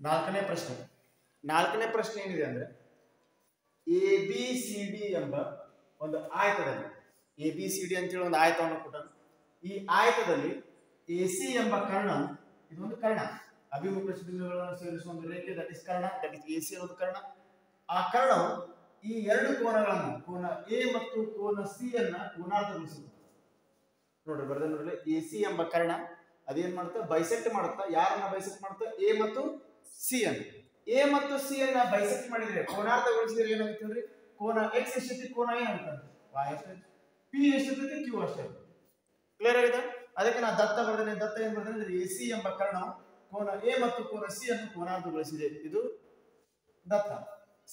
ನಾಲ್ಕನೇ ಪ್ರಶ್ನೆ. ನಾಲ್ಕನೇ ಪ್ರಶ್ನೆ ಏನಿದೆ ಅಂದ್ರೆ ABCD ಎಂಬ ಒಂದು ಆಯತದಲ್ಲಿ, ABCD ಅಂತೇಳಿ ಒಂದು ಆಯತವನ್ನು ಕೊಟ್ಟ. ಈ ಆಯತದಲ್ಲಿ AC ಎಂಬ ಕರ್ಣ, ಇದೊಂದು ಕರ್ಣ, ಅಭಿಮುಖ ಬಿಂದುಗಳನ್ನು ಸೇರಿಸುವ ಒಂದು ರೇಖೆ, that is Karna, that is AC ಅನ್ನೋದು ಕರ್ಣ. ಆ ಕರ್ಣವು ಈ ಎರಡು ಕೋನಗಳನ್ನು, ಕೋನ A ಮತ್ತು ಕೋನ C ಅನ್ನ ಕೋನಾರ್ಧಗೊಳಿಸುತ್ತದೆ. ನೋಡ್ರಿ ಬರ್ದ ನೋಡ್ರಿ, AC ಎಂಬ ಕರ್ಣ ಅದೇನ್ ಮಾಡುತ್ತೆ, ಬೈಸೆಕ್ಟ್ ಮಾಡುತ್ತಾ. ಯಾರನ್ನ ಬೈಸೆಕ್ಟ್ ಮಾಡುತ್ತೆ? A ಮತ್ತು C ಅನ್ನು. A ಮತ್ತು C ಅನ್ನ ಬೈಸೆಕ್ಟ್ ಮಾಡಿದ್ರೆ, ಕೋನಾರ್ಧಗೊಳಿಸಿದ್ರೆ ಏನಾಗುತ್ತೆ ನೋಡ್ರಿ, ಕೋನ X ಎಷ್ಟೈತಿ, ಕೋನ ಏನಾಗುತ್ತೆ, Y ಎಷ್ಟೈತಿ, P ಎಷ್ಟೈತಿ, Q ಅಷ್ಟೇ. ಕ್ಲಿಯರ್ ಆಗಿದೆ? ಅದಕ್ಕೆ ನಾ ದತ್ತ ಬರ್ದೇನೆ. ದತ್ತ ಏನ್ ಬರ್ದೇನೆ ಅಂದ್ರೆ AC ಎಂಬ ಕರ್ಣವು ಕೋನ A ಮತ್ತು ಕೋನ C ಅನ್ನು ಕೋನಾರ್ಧಗೊಳಿಸಿದೆ. ಇದು ದತ್ತ.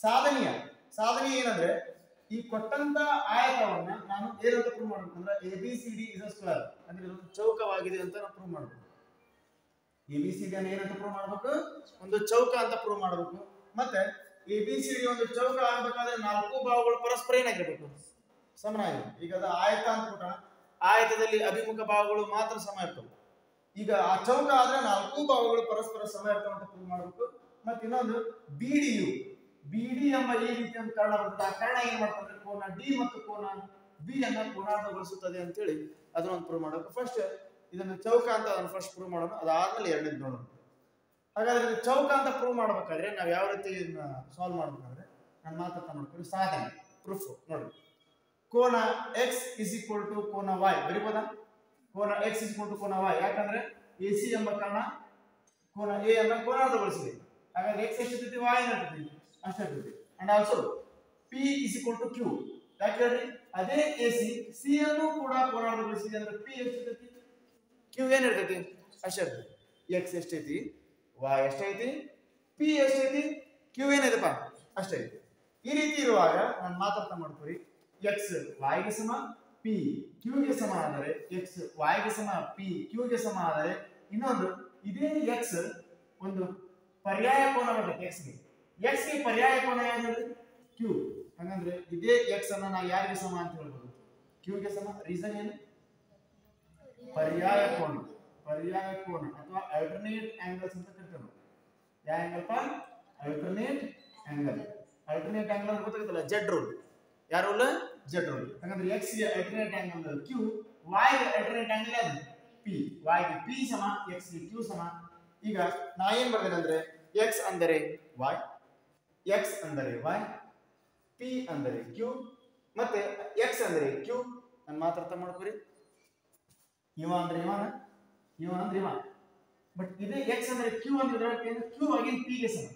ಸಾಧನೆ ಏನಂದ್ರೆ, ಈ ಕೊಟ್ಟಂತ ಆಯತವನ್ನ ನಾನು ಏನಂತ ಪ್ರೂವ್ ಮಾಡಬೇಕು ಅಂದ್ರೆ ABCD ಇಸ್ ಅ ಸ್ಕ್ವೇರ್, ಅಂದ್ರೆ ಇದೊಂದು ಚೌಕವಾಗಿದೆ ಅಂತ ನಾವು ಪ್ರೂವ್ ಮಾಡಬೇಕು. ABCD ಅನ್ನು ಏನಂತ ಪ್ರೂವ್ ಮಾಡಬೇಕು, ಒಂದು ಚೌಕ ಅಂತ ಪ್ರೂವ್ ಮಾಡಬೇಕು. ಮತ್ತೆ ABCD ಒಂದು ಚೌಕ ಆಗಬೇಕಾದ್ರೆ ನಾಲ್ಕು ಬಾಹುಗಳು ಪರಸ್ಪರ ಏನಾಗಿರ್ಬೇಕು, ಸಮನಾಗಿರ್ಬೇಕು. ಈಗ ಅದು ಆಯತ ಅಂತ ಕೊಟ್ಟ, ಆಯತದಲ್ಲಿ ಅಭಿಮುಖ ಬಾಹುಗಳು ಮಾತ್ರ ಸಮ ಇರ್ತವೆ. ಈಗ ಆ ಚೌಕ ಆದ್ರೆ ನಾಲ್ಕು ಬಾಹುಗಳು ಪರಸ್ಪರ ಸಮ ಇರ್ತವೆ ಅಂತ ಪ್ರೂವ್ ಮಾಡಬೇಕು. ಮತ್ತೆ ಇನ್ನೊಂದು BD ಎಂಬ ಈ ರೀತಿಯ ಒಂದು ಕರ್ಣ ಬರ್ತದೆ. ಆ ಕರ್ಣ ಏನ್ ಮಾಡ್ತಂದ್ರೆ ಕೋನ D ಮತ್ತು ಕೋನ B ಅನ್ನ ಕೋನಾರ್ಧಗೊಳಿಸುತ್ತದೆ ಅಂತೇಳಿ ಅದನ್ನೊಂದು ಪ್ರೂವ್ ಮಾಡಬೇಕು. ಫಸ್ಟ್ ಇದನ್ನು ಚೌಕ ಅಂತ ಅದನ್ನು ಫಸ್ಟ್ ಪ್ರೂವ್ ಮಾಡೋಣ, ಅದಾದ್ಮೇಲೆ ಎರಡನೇದು ನೋಡೋಣ. ಹಾಗಾದ್ರೆ ಇದು ಚೌಕ ಅಂತ ಪ್ರೂವ್ ಮಾಡ್ಬೇಕಾದ್ರೆ ನಾವು ಯಾವ ರೀತಿ ಸಾಲ್ವ್ ಮಾಡ್ಬೇಕಂದ್ರೆ, ನಾನು ಮಾತಾಡ್ತಾ ಮಾಡ್ತೀವಿ ಸಾಧನೆ ಪ್ರೂಫ್ ನೋಡಿ. ಕೋನ X ಇಸ್ ಈಕ್ವಲ್ ಟು ಕೋನ Y ಬರೀಬೋದಾ? ಕೋನ X ಇಸ್ ಈಕ್ವಲ್ ಟು ಕೋನ Y, ಯಾಕಂದ್ರೆ AC ಎಂಬ ಕರ್ಣ ಕೋನ A ಅನ್ನ ಕೋನಾರ್ಧಗೊಳಿಸಿದೆ. ಹಾಗಾದ್ರೆ X ಎಷ್ಟಿರ್ತೈತಿ, Y ಏನಿರ್ತೈತಿ, ಅಷ್ಟೇ ಇರ್ತೈತಿ. And also P is equal to Q, ಯಾಕೆ ಹೇಳ್ರಿ, ಅದೇ AC C ಅನ್ನು ಕೂಡ ಕೋನಾರ್ಧಗೊಳಿಸಿದೆ ಅಂದ್ರೆ P ಎಷ್ಟಿರ್ತೈತಿ, Q ಏನಿರ್ತೈತಿ, ಅಷ್ಟೇ ಇರ್ತೈತಿ. X ಎಷ್ಟೈತಿ, Y ಎಷ್ಟೈತಿ, P ಎಷ್ಟೈತಿ, Q ಏನಿದೆಪ್ಪ ಅಷ್ಟೇ ಐತಿ. ಈ ರೀತಿ ಇರುವಾಗ ನಾನು ಮಾತಾಡ್ತಾ ಮಾಡ್ತೀವಿ, X Y ಗೆ ಸಮ, P Q ಗೆ ಸಮ ಆದರೆ, X Y ಗೆ ಸಮ, P Q ಗೆ ಸಮ ಆದರೆ, ಇನ್ನೊಂದು ಇದೇ X ಒಂದು ಪರ್ಯಾಯ ಕೋನ ಬರ್ತೈತೆ. X ಗೆ ಪರ್ಯಾಯ ಕೋನ ಯಾವುದು, Q. ಹಾಗಂದ್ರೆ ಇದೇ X ಅನ್ನ ನಾವು ಯಾರಿಗೆ ಸಮ ಅಂತ ಹೇಳ್ಬೋದು, Q ಗೆ ಸಮ. ರೀಸನ್ ಏನು, ಪರ್ಯಾಯ ಕೋನ ಅಥವಾ ಅಲ್ಟರ್ನೇಟ್ ಆಂಗಲ್ಸ್ ಅಂತ ಕರಿತೀವಿ. ಯಾವ ಆಂಗಲ್ ಪಾ, ಅಲ್ಟರ್ನೇಟ್ ಆಂಗಲ್. ಅಲ್ಟರ್ನೇಟ್ ಆಂಗಲ್ ಗೊತ್ತಾಗುತ್ತಲ್ಲ, ಜೆಡ್ ರೂಲ್. ಯಾರ ರೂಲ್, ಜೆಡ್ ರೂಲ್. ಹಾಗಂದ್ರೆ X ಗೆ ಅಲ್ಟರ್ನೇಟ್ ಆಂಗಲ್ Q, Y ಗೆ ಅಲ್ಟರ್ನೇಟ್ ಆಂಗಲ್ ಯಾವುದು, P. Y ಗೆ P ಸಮ, X ಗೆ Q ಸಮ. ಈಗ ನಾ ಏನ್ ಬರ್ದೇನೆ ಅಂದ್ರೆ X ಅಂದರೆ Y, X ಅಂದರೆ Y, P ಅಂದರೆ Q, ಮತ್ತೆ X ಅಂದರೆ Q. ನಾನು ಮಾತಾಡ್ತಾ ಮಾಡ್ಕೊರಿ, ಇವ ಅಂದ್ರೆ ಇವ ಅಂದ್ರೆ ಇವ. ಬಟ್ ಇದೇ X ಅಂದ್ರೆ Q ಅಂದ್ರೆ Q ಆಗಿ P ಗೆ ಸಮ,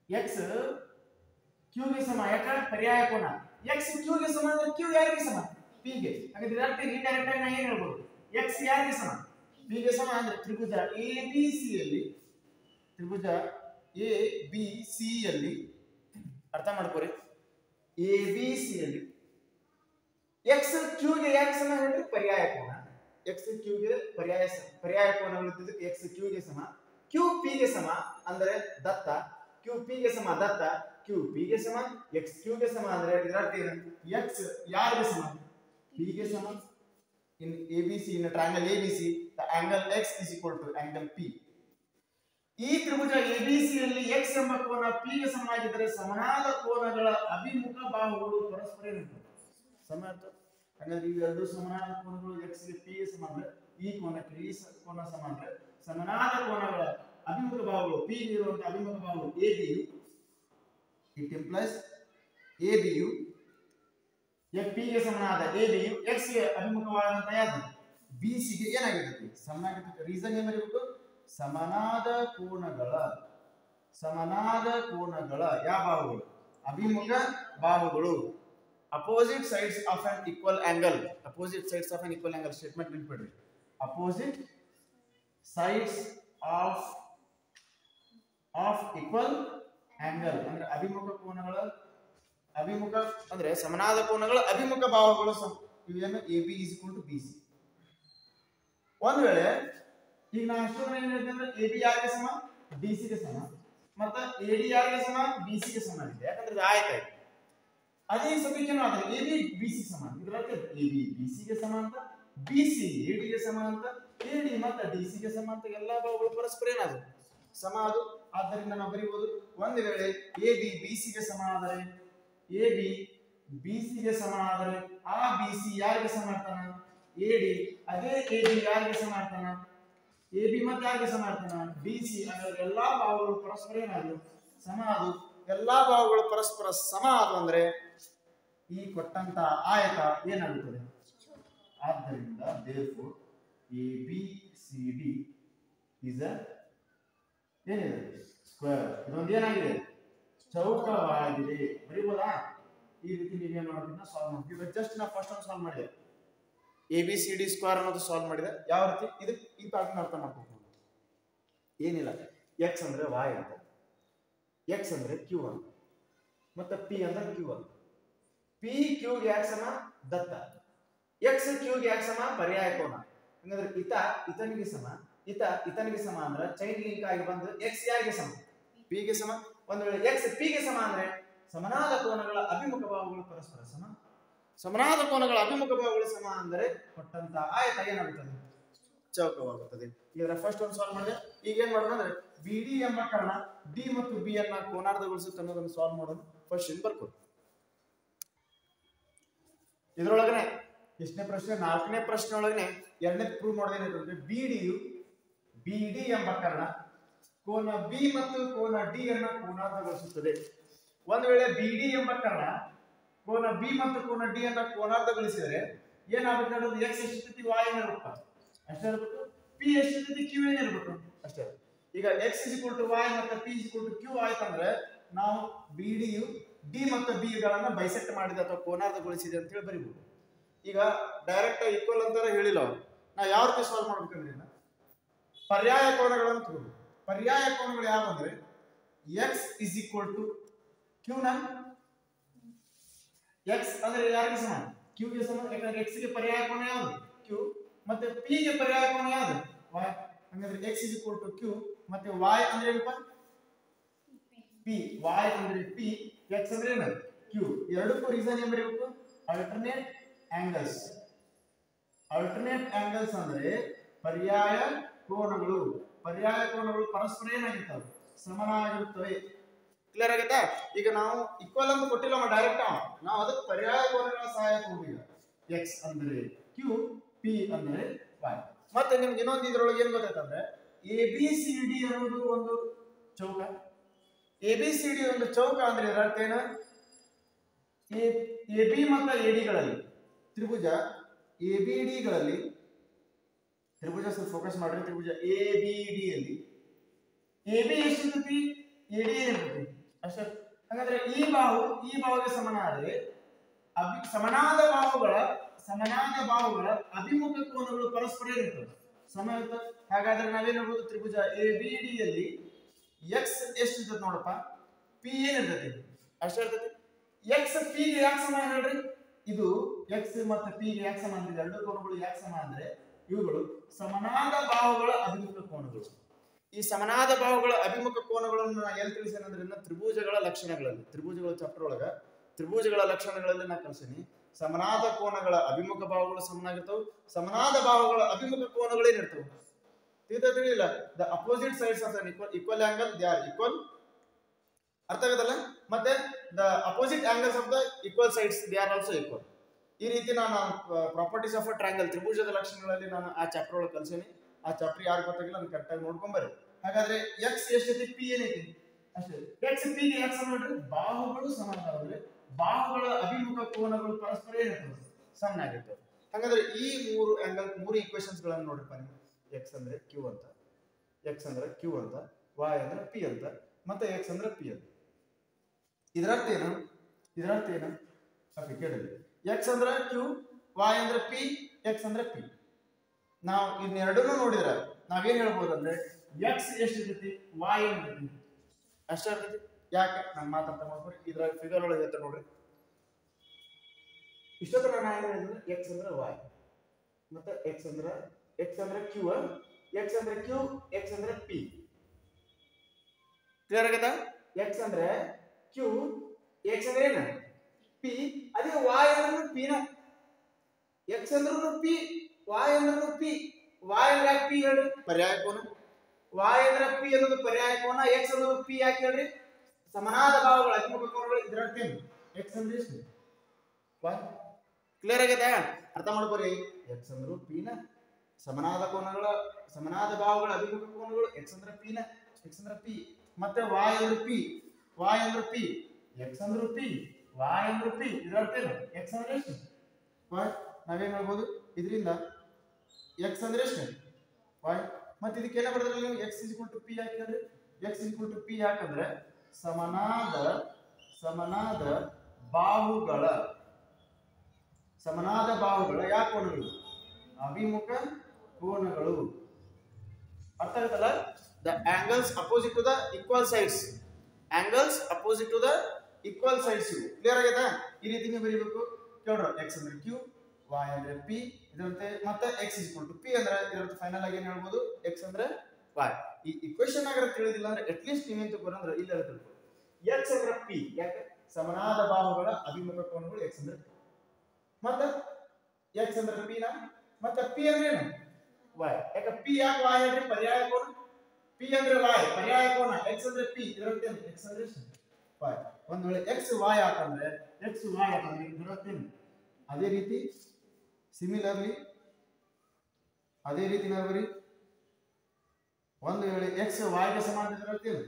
X Q ಗೆ ಸಮ. ಯಾಕಂದ್ರೆ ಪರ್ಯಾಯ ಕೋನ. X Q ಗೆ ಸಮ ಅಂದ್ರೆ Q ಯಾರಿಗೆ ಸಮ, P ಗೆ. ಹಾಗಾದ್ರೆ ಇಂಡೈರೆಕ್ಟ್ ಆಗಿ ನಾ ಏನು ಹೇಳ್ಬೋದು, X ಯಾರಿಗೆ ಸಮ, P ಗೆ ಸಮ. ಅಂದ್ರೆ ತ್ರಿಭುಜ ABC ಯಲ್ಲಿ ಅರ್ಥ ಮಾಡ್ಕೊರಿ, ABC ಯಲ್ಲಿ X Q ಗೆ ಯಾಕೆ ಸಮ ಹೇಳ್ರಿ, ಪರ್ಯಾಯ ಕೋನ. X Q ಗೆ ಪರ್ಯಾಯ ಕೋನವಿರುತ್ತದೆ. X Q ಗೆ ಸಮ, Q P ಗೆ ಸಮ ಅಂದ್ರೆ ದತ್ತ. Q P ಗೆ ಸಮ ದತ್ತ, Q P ಗೆ ಸಮ, X Q ಗೆ ಸಮ ಅಂದ್ರೆ ಇದರರ್ಥ ಏನು, X ಯಾರಿಗೆ ಸಮ, P ಗೆ ಸಮ. In ABC, in a triangle ABC, the angle X is equal to angle P. ಈ ತ್ರಿಭುಜ ABC ಯಲ್ಲಿ X ಎಂಬ ಕೋನ P ಗೆ ಸಮನಾಗಿದ್ದರೆ ಸಮನಾದ ಕೋನಗಳ ಅಭಿಮುಖ ಬಾಹುಗಳು ಪರಸ್ಪರ ಇರುತ್ತವೆ, ಸಮ ಇರ್ತವೆ. ಹಾಗಾದ್ರೆ ಇವೆರಡು ಸಮನಾದ ಕೋನಗಳು X ಗೆ P ಗೆ ಸಮ ಅಂದ್ರೆ ಈ ಕೋನಕ್ಕೆ ಈ ಕೋನ ಸಮ ಅಂದ್ರೆ ಸಮನಾದ ಕೋನಗಳ ಅಭಿಮುಖ ಬಾಹುಗಳು P ಗೆ ಇರುವಂತಹ ಅಭಿಮುಖ ಬಾಹುಗಳು ABU. It implies ABU P ಗೆ ಸಮನಾದ ABU X ಗೆ ಅಭಿಮುಖವಾದಂತಹ ಯಾವುದು, BC ಗೆ ಏನಾಗಿರುತ್ತೆ, ಸಮನಾಗಿರುತ್ತೆ. ರೀಸನ್ ಏನು ಬರೀಬೇಕು, ಸಮನಾದ ಕೋನಗಳ ಯಾವ ಬಾಹುಗಳು, ಅಭಿಮುಖ ಬಾಹುಗಳು. Opposite sides of an equal angle, statement ನೆನಪಿಡ್ರಿ. Opposite sides of equal angle ಅಂದ್ರೆ ಅಭಿಮುಖ ಅಂದ್ರೆ ಸಮನಾದ ಕೋನಗಳ ಅಭಿಮುಖ ಬಾಹುಗಳು. ಇವೇನು AB is equal to BC. ಒಂದ್ ವೇಳೆ ಈಗ ನಾ ಅಷ್ಟೊಂದು ಏನ್ ಹೇಳ್ತೀನಿ ಅಂದ್ರೆ AB ಯಾರಿಗೆ ಸಮ, BC ಗೆ ಸಮ, ಮತ್ತೆ AD ಯಾರಿಗೆ ಸಮ, BC ಗೆ ಸಮ ಇದೆ. ಯಾಕಂದ್ರೆ ಇದು ಆಯತ ಇದೆ. ಅದೇ ಸಮೀಕರಣ ಆದ್ರೆ AB BC ಸಮ, ಇದರರ್ಥ AB BC ಗೆ ಸಮ ಅಂತ, BC AD ಗೆ ಸಮ ಅಂತ, AD ಮತ್ತೆ DC ಗೆ ಸಮ ಅಂತ ಎಲ್ಲಾ ಬಾಹುಗಳು ಪರಸ್ಪರ ಏನಾದ್ರು ಸಮ ಅದು. ಆದ್ದರಿಂದ ನಾವು ಬರೀಬಹುದು ಒಂದು ವೇಳೆ ಎ ಬಿ ಬಿ ಸಿ ಗೆ ಸಮ ಆದರೆ, ಎ ಬಿ ಬಿ ಸಿ ಗೆ ಸಮ ಆದರೆ ಆ ಬಿ ಸಿ ಯಾರಿಗೆ ಸಮ ಆಗ್ತಾನ? A D. ಅದೇ ಎ ಬಿ ಯಾರಿಗೆ ಸಮ ಆಗ್ತಾನ? ಎ ಬಿ ಮತ್ತೆ ಯಾರಿಗೆ ಸಮ ಆಗ್ತಾನ? B C. ಅಂದ್ರೆ ಎಲ್ಲಾ ಭಾವಗಳು ಪರಸ್ಪರ ಏನಾದ್ರು ಸಮ ಅದು. ಎಲ್ಲಾ ಭಾವಗಳು ಪರಸ್ಪರ ಸಮ ಅದು ಅಂದ್ರೆ ಈ ಕೊಟ್ಟಂತ ಆಯತ ಏನಾಗುತ್ತದೆ? ಆದ್ದರಿಂದ therefore ABCD is a ಏನಿದೆ? ಸ್ಕ್ವೇರ್. ಇದೊಂದು ಏನಾಗಿದೆ? ಚೌಕವಾಗಿದೆ. ಬರೀಬೋದಾ? ಈ ರೀತಿ ನೀವೇನ್ ಮಾಡೋದನ್ನ ಸಾಲ್ವ್ ಮಾಡ್ತೀವಿ. ಜಸ್ಟ್ ನಾ ಫಸ್ಟ್ ಒಂದು ಸಾಲ್ವ್ ಮಾಡಿದೆ, ABCD ಸ್ಕ್ವೇರ್ ಅನ್ನೋದು ಸಾಲ್ವ್ ಮಾಡಿದೆ. ಯಾವ ರೀತಿ? ಇದಕ್ಕೆ ಈ ಪ್ಯಾಟರ್ನ್ ಅರ್ಥ ಮಾಡ್ಕೊಂಡು ಏನಿಲ್ಲ, ಎಕ್ಸ್ ಅಂದ್ರೆ y ಅಂತ, ಎಕ್ಸ್ ಅಂದ್ರೆ ಕ್ಯೂ ಅಂತ, ಮತ್ತೆ ಪಿ ಅಂದ್ರೆ ಕ್ಯೂ ಅಂತ. ಪಿ ಕ್ಯೂಗೆ ಯಾಕೆ ಸಮ? ದತ್ತ. ಎಕ್ಸ್ ಕ್ಯೂಗೆ ಯಾಕೆ ಸಮ? ಪರ್ಯಾಯ ಕೋನ. ಹಂಗಂದ್ರೆ ಇತನಿಗೆ ಸಮ, ಇತನಿಗೆ ಸಮ ಅಂದ್ರೆ ಚೈನ್ ಲಿಂಕ್ ಆಗಿ ಬಂದು ಎಕ್ಸ್ ಯಾರಿಗೆ ಸಮ? ಪಿ ಗೆ ಸಮ. ಒಂದು ವೇಳೆ ಎಕ್ಸ್ ಪಿ ಗೆ ಸಮ ಅಂದ್ರೆ ಸಮನಾದ ಕೋನಗಳ ಅಭಿಮುಖ ಭಾವಗಳು ಪರಸ್ಪರ ಸಮ. ಸಮನಾದ ಕೋನಗಳ ಅಭಿಮುಖ ಭಾವಗಳು ಸಮ ಅಂದರೆ ಕೊಟ್ಟಂತ ಆಯತ ಏನಾಗುತ್ತದೆ? ಚೌಕವಾಗುತ್ತದೆ. ಇದರ ಫಸ್ಟ್ ಒಂದು ಸಾಲ್ವ್ ಮಾಡಿದೆ. ಈಗ ಏನ್ ಮಾಡೋಣ ಅಂದ್ರೆ ಬಿ ಡಿ ಎಂಬ ಕರ್ಣ ಡಿ ಮತ್ತು ಬಿ ಅನ್ನ ಕೋನಾರ್ಧಗೊಳಿಸುತ್ತೆ ಅನ್ನೋದನ್ನು ಸಾಲ್ವ್ ಮಾಡೋಣ. ಫಸ್ಟ್ ಇನ್ ಬರ್ಕೋದು. ಇದರೊಳಗನೆ ಎಷ್ಟನೇ ಪ್ರಶ್ನೆ? 4ನೇ ಪ್ರಶ್ನೆ ಒಳಗನೆ ಎರಡನೇ ಪ್ರೂವ್ ಮಾಡೋದೇನಿದೆ? ಬಿ ಡಿ ಎಂಬ ಕರ್ಣ ಕೋನ ಬಿ ಮತ್ತು ಕೋನ ಡಿ ಅನ್ನ ಕೋನಾರ್ಧಗೊಳಿಸುತ್ತದೆ. ಒಂದು ವೇಳೆ ಬಿ ಡಿ ಎಂಬ ಕರ್ಣ ಕೋನ ಬಿ ಮತ್ತು ಕೋನ ಡಿ ಅನ್ನ ಕೋನಾರ್ಧಗೊಳಿಸಿದರೆ ಏನಾಗುತ್ತೆ ಅನ್ನೋದು? ಎಕ್ಸ್ ಎಷ್ಟಿರ್ತೈತಿ? y ಏನಿರುತ್ತೆ ಅಷ್ಟೇ ಇರಬೇಕು. ಪಿ ಎಷ್ಟಿರ್ತೈತಿ? ಕ್ಯೂ ಏನಿರ್ಬೇಕು ಅಷ್ಟೇ. ಈಗ ಎಕ್ಸ್ y ಮತ್ತು ಪಿ ಕ್ಯೂ ಆಯ್ತಂದ್ರೆ ನಾವು ಬಿ ಡಿ ಯು ಡಿ ಮತ್ತು ಬಿ ಗಳನ್ನ ಬೈಸೆಕ್ಟ್ ಮಾಡಿದೆ ಅಥವಾ ಕೋನಾರ್ಧಗೊಳಿಸಿದೆ ಅಂತ ಹೇಳಿ ಬರೀಬಹುದು. ಈಗ ಡೈರೆಕ್ಟ್ ಈಕ್ವಲ್ ಅಂತಾರ ಹೇಳಿಲ್ಲ ಅವ್ರು. ನಾವು ಯಾವ ರೀತಿ ಸಾಲ್ವ್ ಮಾಡ್ಬೇಕಂದ್ರೆ ಪರ್ಯಾಯ ಕೋನಗಳನ್ನು ತಗೋಬೇಕು. ಪರ್ಯಾಯ ಕೋನಗಳು ಯಾವ ಅಂದ್ರೆ X is equal to Q ನ ಎಕ್ಸ್ ಅಂದ್ರೆ ಯಾರಿಗೆ ಸಮ? ಕ್ಯೂ ಗೆ ಸಮ. ಯಾಕಂದ್ರೆ ಎಕ್ಸ್ ಗೆ ಪರ್ಯಾಯ ಕೋನ ಯಾವುದು? ಕ್ಯೂ. ಮತ್ತೆ ಪಿ ಗೆ ಪರ್ಯಾಯ ಕೋನ ಯಾವುದು? y. ಹಂಗಂದ್ರೆ X is equal to Q ಮತ್ತೆ y ಅಂದ್ರೆ ಏನಪ್ಪ? ಪಿ. y ಅಂದ್ರೆ ಪಿ, ಎಕ್ಸ್ ಅಂದ್ರೆ ಏನು? ಕ್ಯೂ. ಎರಡಕ್ಕೂ ರೀಸನ್ ಏನ್ ಬರೀಬೇಕು? Alternate angles. ಆಲ್ಟರ್ನೇಟ್ ಆಂಗಲ್ಸ್ ಅಂದ್ರೆ ಪರ್ಯಾಯ ಕೋನಗಳು. ಪರ್ಯಾಯ ಕೋನಗಳು ಪರಸ್ಪರ ಏನಾಗಿರ್ತವೆ? ಸಮನಾಗಿರುತ್ತವೆ. ಕ್ಲಿಯರ್ ಆಗುತ್ತಾ? ಈಗ ನಾವು ಈಕ್ವಲ್ ಅಂತ ಕೊಟ್ಟಿಲ್ಲ ಡೈರೆಕ್ಟ್, ನಾವು ಅದಕ್ಕೆ ಪರ್ಯಾಯ ಕೋನಗಳ ಸಹಾಯ ತಗೊಂಡಿಲ್ಲ. ಎಕ್ಸ್ ಅಂದ್ರೆ ಕ್ಯೂ, ಪಿ ಅಂದ್ರೆ y. ಮತ್ತೆ ನಿಮ್ಗೆ ಇನ್ನೊಂದು ಇದ್ರೊಳಗೆ ಏನ್ ಗೊತ್ತಾಯ್ತಂದ್ರೆ ABCD ಅನ್ನೋದು ಒಂದು ಚೌಕ. ABCD ಒಂದು ಚೌಕ ಅಂದ್ರೆ ಇದರ ಅರ್ಥ ಏನು? AB ಮತ್ತು AD ಗಳಲ್ಲಿ ತ್ರಿಭುಜ ABD ಗಳಲ್ಲಿ ತ್ರಿಭುಜ ಸ್ವಲ್ಪ ಫೋಕಸ್ ಮಾಡ್ರಿ. ತ್ರಿಭುಜ ABD ಯಲ್ಲಿ AB ಎಷ್ಟಿರ್ತೈತಿ? AD ಏನಿರ್ತೈತಿ ಅಷ್ಟೇ. ಹಾಗಾದ್ರೆ ಈ ಬಾಹುಗೆ ಸಮನಾದರೆ ಸಮನಾದ ಬಾಹುಗಳ ಅಭಿಮುಖ ಕೋನಗಳು ಪರಸ್ಪರ ಇರ್ತವೆ, ಸಮ ಇರ್ತವೆ. ಹಾಗಾದ್ರೆ ನಾವೇನ್ ಹೇಳ್ಬೋದು? ತ್ರಿಭುಜ ABD ಯಲ್ಲಿ ಎಕ್ಸ್ ಎಷ್ಟಿರ್ತೈತಿ ನೋಡಪ್ಪ? ಪಿ ಏನಿರ್ತೈತಿ ಅಷ್ಟೇ ಇರ್ತೈತಿ. ಎಕ್ಸ್ ಪಿ ಗೆ ಯಾಕೆ ಸಮ ಹೇಳ್ರಿ? ಇದು ಎಕ್ಸ್ ಮತ್ತು ಪಿ ಗೆ ಯಾಕೆ ಸಮ ಅಂದ್ರೆ ಎರಡು ಕೋನಗಳು ಯಾಕೆ ಸಮ ಅಂದ್ರೆ ಇವುಗಳು ಸಮನಾದ ಬಾಹುಗಳ ಅಭಿಮುಖ ಕೋನಗಳು. ಈ ಸಮನಾದ ಬಾಹುಗಳ ಅಭಿಮುಖ ಕೋನಗಳನ್ನು ನಾ ಎಲ್ಲಿ ತಿಳಿಸೇನಂದ್ರೆ ತ್ರಿಭುಜಗಳ ಲಕ್ಷಣಗಳಲ್ಲಿ, ತ್ರಿಭುಜಗಳ ಚಾಪ್ಟರ್ ಒಳಗ ತ್ರಿಭುಜಗಳ ಲಕ್ಷಣಗಳಲ್ಲಿ ನಾ ಕಲಿಸೇನಿ. ಸಮನಾದ ಕೋನಗಳ ಅಭಿಮುಖ ಬಾಹುಗಳು ಸಮನಾಗಿರ್ತವೆ. ಸಮನಾದ ಬಾಹುಗಳ ಅಭಿಮುಖ ಕೋನಗಳು ಏನಿರ್ತವೆ? ತಿಳಿಲ್ಲ. The opposite sides of an equal angle they are equal. ಅರ್ಥ ಆಗದಲ್ಲ? ಮತ್ತೆ the opposite angles of the equal sides they are also equal. ಈ ರೀತಿ ನಾನು ಪ್ರಾಪರ್ಟೀಸ್ ಆಫ್ ಅ ಟ್ರಯಾಂಗಲ್ ತ್ರಿಭುಜದ ಲಕ್ಷಣಗಳಲ್ಲಿ ನಾನು ಆ ಚಾಪ್ಟರ್ ಒಳಗೆ ಕಲಿಸೇನಿ. ಆ ಚಾಪ್ಟರ್ ಯಾರು ಗೊತ್ತಾಗಿಲ್ಲ ನಾನು ಕರೆಕ್ಟಾಗಿ ನೋಡ್ಕೊಂಬರ್ರಿ. ಹಾಗಾದ್ರೆ ಎಕ್ಸ್ ಎಷ್ಟೈತಿ? ಪಿ ಏನೈತಿ ಅಷ್ಟೇ. ಎಕ್ಸ್ ಪಿ ಗೆ ಎಕ್ಸ್ ನೋಡ್ರಿ, ಬಾಹುಗಳು ಸಮಾನವಾದ್ರೆ ಬಾಹುಗಳ ಅಭಿಮುಖ ಕೋನಗಳು ಪರಸ್ಪರ ಏನಿರ್ತವೆ? ಸಮನಾಗಿರ್ತವೆ. ಹಾಗಾದ್ರೆ ಈ ಮೂರು ಈಕ್ವೇಶನ್ಸ್ ಗಳನ್ನು ನೋಡ್ರಿಪ್ಪ ನೀವು. ಎಕ್ಸ್ ಅಂದ್ರೆ ಕ್ಯೂ ಅಂತ, ಎಕ್ಸ್ ಅಂದ್ರೆ ಕ್ಯೂ ಅಂತ, y ಅಂದ್ರೆ ಪಿ ಅಂತ, ಮತ್ತೆ ಎಕ್ಸ್ ಅಂದ್ರೆ ಪಿ ಅಂತ. ಇದರರ್ಥ ಏನು? ಕೇಳಿ. ಎಕ್ಸ್ ಅಂದ್ರೆ ಕ್ಯೂ, y ಅಂದ್ರೆ ಪಿ, ಎಕ್ಸ್ ಅಂದ್ರೆ ಪಿ. ನಾವು ಇದನ್ನೆರಡನ್ನೂ ನೋಡಿದ್ರೆ ನಾವೇನ್ ಹೇಳ್ಬೋದು ಅಂದ್ರೆ ಎಕ್ಸ್ ಎಷ್ಟಿರ್ತೈತಿ? y ಏನಿರ್ತೈತಿ ಅಷ್ಟೇ ಇರ್ತೈತಿ. ಯಾಕೆ ನಾನು ಮಾತಾಡ್ತಾ ಮಾಡ್ಕೊಡಿ. ಇದ್ರ ಫಿಗರ್ ಒಳಗೆ ಹೇಳ್ತಾರೆ ನೋಡ್ರಿ. ಇಷ್ಟೊತ್ತರ ನಾನು ಏನ್ ಹೇಳಿದ್ರೆ ಎಕ್ಸ್ ಅಂದ್ರೆ y ಮತ್ತೆ ಎಕ್ಸ್ ಅಂದ್ರೆ ಕ್ಯೂ, ಎಕ್ಸ್ ಅಂದ್ರೆ ಕ್ಯೂ, ಎಕ್ಸ್ ಅಂದ್ರೆ ಪಿ. ಕ್ಲಿಯರ್ ಆಗತ್ತಾ? ಎಕ್ಸ್ ಅಂದ್ರೆ ಕ್ಯೂ, ಎಕ್ಸ್ ಅಂದ್ರೆ ಏನು? ಪಿ. ಅದೇ y ಅಂದ್ರೆ ಪಿನ. ಎಕ್ಸ್ ಅಂದ್ರೂ ಪಿ, y ಅಂದ್ರೂ ಪಿ. y ಅಂದ್ರೆ ಪಿ ಹೇಳ್ರಿ, ಪರ್ಯಾಯ ಕೋನ. y ಅಂದ್ರೆ p ಅನ್ನೋದು ಪರ್ಯಾಯ ಕೋನ, x ಅನ್ನೋದು p ಯಾಕೆ ಹೇಳ್ರಿ? ಸಮನಾದ ಬಾಹುಗಳ ಅಭಿಮುಖ ಕೋನಗಳು. ಇದರ ಅರ್ಥ ಏನು? x ಅಂದ್ರೆ ಎಷ್ಟು? ಕ್ಲಿಯರ್ ಆಗಿದೆ? ಅರ್ಥ ಮಾಡ್ಕೊರಿ. x ಅಂದ್ರೆ p ನ ಸಮನಾದ ಕೋನಗಳ, ಸಮನಾದ ಬಾಹುಗಳ ಅಭಿಮುಖ ಕೋನಗಳು. x ಅಂದ್ರೆ p ನ, x ಅಂದ್ರೆ p. ಮತ್ತೆ y ಅಂದ್ರೆ p, y ಅಂದ್ರೆ p, x ಅಂದ್ರೆ p, y ಅಂದ್ರೆ p. ಇದರ ಅರ್ಥ ಏನು? x ಅಂದ್ರೆ ಎಷ್ಟು? ನಾವೇನ್ ಹೇಳ್ಬೋದು ಇದರಿಂದ? x ಅಂದ್ರೆ ಎಷ್ಟು? y. ಮತ್ತೆ ಇದಕ್ಕೆ ಏನ ಬರೆದ್ರೆ ನೀವು? x = p ಹಾಕಿದ್ರೆ, x = p ಹಾಕಿದ್ರೆ ಸಮನಾದ ಬಾಹುಗಳ, ಸಮನಾದ ಬಾಹುಗಳ ಯಾವ ಕೋನಗಳು? ಅಭಿಮುಖ ಕೋನಗಳು. ಅರ್ಥ ಆಗುತ್ತಲ್ಲ? The angles opposite to the equal sides, angles opposite to the equal sides. Clear ಆಗಿದೆ? ಈ ರೀತಿ ನೀವು ಬರೀಬೇಕು. ಕೇಳ್ರ x ಅಂದ್ರೆ q, y ಅಂದ್ರೆ p. ಇದರಂತೆ ಮತ್ತೆ x = p ಅಂದ್ರೆ ಇದರಂತೆ ಫೈನಲ್ ಆಗಿ ಏನು ಹೇಳ್ಬೋದು? x ಅಂದ್ರೆ y. ಈ ಈಕ್ವೇಷನ್ ಆಗ ತಿಳಿದಿಲ್ಲ ಅಂದ್ರೆ ಅಟ್ ಲೀಸ್ಟ್ ನೀವೇನು ತಗೋರ ಅಂದ್ರೆ ಇಲ್ಲ ತಿಳ್ಕೊ. x ಅಂದ್ರೆ p ಯಾಕೆ? ಸಮನಾದ ಬಾಹುಗಳ ಅಭಿಮುಖ ಕೋನಗಳು x ಅಂದ್ರೆ p. ಮತ್ತೆ x ಅಂದ್ರೆ p ನ, ಮತ್ತೆ p ಅಂದ್ರೆ ಏನು? y. ಯಾಕೆ p ಯಾಕೆ y ಅಂದ್ರೆ ಪರ್ಯಾಯ ಕೋನ? p ಅಂದ್ರೆ y ಪರ್ಯಾಯ ಕೋನ, x ಅಂದ್ರೆ p. ಇದರಂತೆ ಏನು? x ಅಂದ್ರೆ y. ಒಂದು ವೇಳೆ x y ಹಾಕಂದ್ರೆ ಇದರಂತೆ ಏನು? ಅದೇ ರೀತಿ ಸಿಮಿಲರ್ಲಿ ಅದೇ ರೀತಿ ನಾವು ಬರಿ. ಒಂದು ವೇಳೆ x y ಗೆ ಸಮ ಅಂತ ಇದರಂತೆ ಏನು?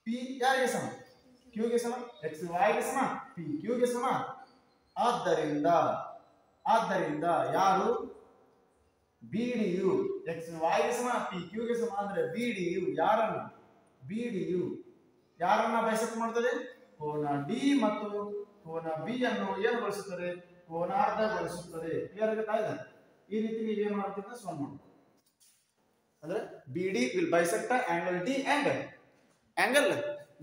p ಯಾರಿಗೆ ಸಮ? q ಗೆ ಸಮ. x y ಗೆ ಸಮ, p q ಗೆ ಸಮ. ಆದ್ದರಿಂದ ಯಾರು? BDU x y ಗೆ ಸಮ, p q ಗೆ ಸಮ ಅಂದ್ರೆ BDU ಯಾರನ್ನ? BDU ಯಾರನ್ನ ಬೈಸೆಕ್ಟ್ ಮಾಡ್ತದೆ? ಕೋನ D ಮತ್ತು ಕೋನ B ಅನ್ನು ಏನು ಬಳಸುತ್ತದೆ? ಕೋನಾರ್ಧಗೊಳಿಸುತ್ತದೆ. ಕ್ಲಿಯರ್ ಆಗುತ್ತಾ? ಈ ರೀತಿ ನೀವು ಏನು ಮಾಡ್ತೀರಾ? ಸಾಲ್ವ್ ಮಾಡಿ. ಅಂದ್ರೆ BD will bisect angle D and angle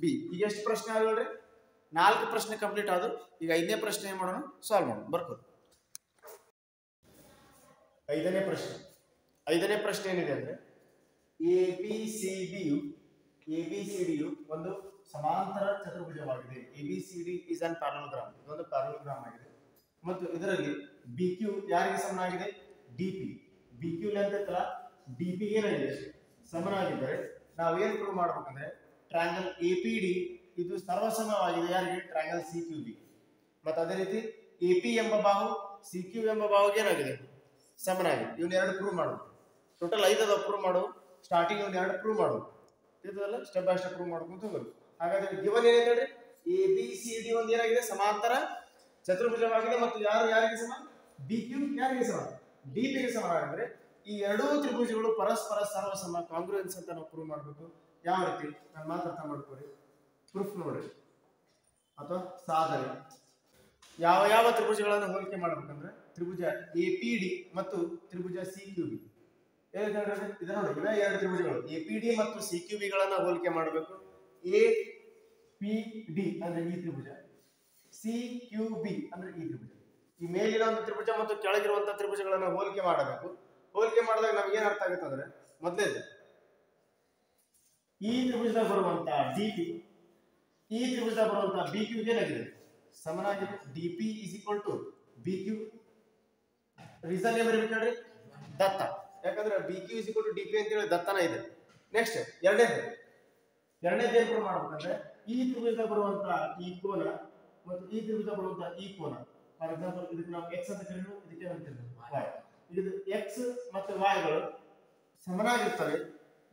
B. ಈಗ ಎಷ್ಟು ಪ್ರಶ್ನೆ ಆಗ ಹೇಳ್ರಿ? 4 ಪ್ರಶ್ನೆ ಕಂಪ್ಲೀಟ್ ಆದವು. ಈಗ 5ನೇ ಪ್ರಶ್ನೆ ಏನು ಮಾಡೋಣ? ಸಾಲ್ವ್ ಮಾಡೋಣ. ಬರ್ಕೋ. 5ನೇ ಪ್ರಶ್ನೆ ಏನಿದೆ ಅಂದ್ರೆ ABCDಯು ಒಂದು ಸಮಾಂತರ ಚತುರ್ಭುಜವಾಗಿದೆ. ABCD is an parallelogram. ಇದೊಂದು ಪ್ಯಾರಲೋಗ್ರಾಮ್ ಆಗಿದೆ. ಮತ್ತು ಇದರಲ್ಲಿ BQ ಯಾರಿಗೆ ಸಮನಾಗಿದೆ? DP. BQ ಲೆಂತ್ ಐತಲ್ಲ, DP ಏನಾಗಿದೆ? ಸಮನಾಗಿದ್ದರೆ ನಾವು ಏನು ಪ್ರೂವ್ ಮಾಡಬೇಕಂದ್ರೆ ಟ್ರಯಾಂಗಲ್ APD ಇದು ಸರ್ವಸಮವಾಗಿದೆ ಯಾರಿಗೆ? Triangle CQB. ಮತ್ತು ಅದೇ ರೀತಿ AP ಎಂಬ ಬಾಹು CQ ಎಂಬ ಬಾಹುಗೆ ಏನಾಗಿದೆ? ಸಮನಾಗಿದೆ. ಇವನ್ನ ಎರಡು ಪ್ರೂವ್ ಮಾಡೋದು. ಟೋಟಲ್ 5 ಅದಾವ ಪ್ರೂವ್ ಮಾಡು. ಸ್ಟಾರ್ಟಿಂಗ್ ಇವನ್ನ ಎರಡು ಪ್ರೂವ್ ಮಾಡು. ಇದೆಲ್ಲ ಸ್ಟೆಪ್ ಬೈ ಸ್ಟೆಪ್ ಪ್ರೂವ್ ಮಾಡ್ಕೊಂತ ಹೋಗೋದು. ಹಾಗಾದ್ರೆ ಗಿವನ್ ಏನೈತೆ ಹೇಳ್ರಿ? ABCD ಒಂದು ಏನಾಗಿದೆ? ಸಮಾಂತರ ಚತುರ್ಭುಜವಾಗಿದೆ. ಮತ್ತು ಯಾರಿಗೆ ಸಮ? BQ ಯಾರಿಗೆ ಸಮ? DP ಗೆ ಸಮನಾಗಿದ್ರೆ ಈ ಎರಡೂ ತ್ರಿಭುಜಗಳು ಪರಸ್ಪರ ಸರ್ವಸಮ ಕಾಂಗ್ರುಯೆನ್ಸ್ ಅಂತ ನಾವು ಪ್ರೂವ್ ಮಾಡಬೇಕು. ಯಾವ ರೀತಿ? ನಾನು ಮಾತ್ರ ಅರ್ಥ ಮಾಡ್ಕೊರಿ. ಪ್ರೂಫ್ ನೋಡ್ರಿ ಅಥವಾ ಸಾಧನೆ. ಯಾವ ತ್ರಿಭುಜಗಳನ್ನು ಹೋಲಿಕೆ ಮಾಡಬೇಕಂದ್ರೆ ತ್ರಿಭುಜ APD ಮತ್ತು ತ್ರಿಭುಜ CQB. ಇದು ನೋಡಿ, ಇವೇ ಎರಡು ತ್ರಿಭುಜಗಳು APD ಮತ್ತು CQB ಗಳನ್ನ ಹೋಲಿಕೆ ಮಾಡಬೇಕು. APD ಅಂದ್ರೆ ಈ ತ್ರಿಭುಜ, CQB ಅಂದ್ರೆ ಈ ತ್ರಿಭುಜ. ಈ ಮೇಲಿನ ಒಂದು ತ್ರಿಭುಜ ಮತ್ತು ಕೆಳಗಿರುವಂತಹ ತ್ರಿಭುಜಗಳನ್ನ ಹೋಲಿಕೆ ಮಾಡಬೇಕು. ಹೋಲಿಕೆ ಮಾಡಿದಾಗ ನಮ್ಗೆ ಏನ್ ಅರ್ಥ ಆಗುತ್ತೆ ಅಂದ್ರೆ ಮೊದಲೇ ಈ ತ್ರಿಭುಜದಾಗ ಬರುವಂತಹ DP ಈ ತ್ರಿಭುಜದಾಗ ಬರುವಂತಹ BQ ಏನಾಗಿದೆ? ಸಮನಾಗಿದೆ. DP = BQ. ರೀಸನ್ ಏನ್ ಬರಬೇಕು ಹೇಳ್ರಿ? ದತ್ತ. ಯಾಕಂದ್ರೆ BQ = DP ಅಂತ ಹೇಳಿ ದತ್ತನ ಇದೆ. ನೆಕ್ಸ್ಟ್ ಎರಡನೇದು ಏನ್ ಪ್ರೂವ್ ಮಾಡ್ಬೇಕಂದ್ರೆ ಈ ತ್ರಿಭುಜದಾಗ ಬರುವಂತಹ ಈ ಕೋನ ಮತ್ತು ಈ ತ್ರಿಭುಜದಾಗ ಬರುವಂತಹ ಈ ಕೋನ. ಫಾರ್ ಎಕ್ಸಾಂಪಲ್ ಇದಕ್ಕೆ ನಾವು x ಅಂತ ಕರೆಯೋಣ, ಇದಕ್ಕೆ ಏನಂತ ಕರೆಯೋಣ? y. ಇದು x ಮತ್ತು y ಗಳು ಸಮನಾಗಿರ್ತವೆ.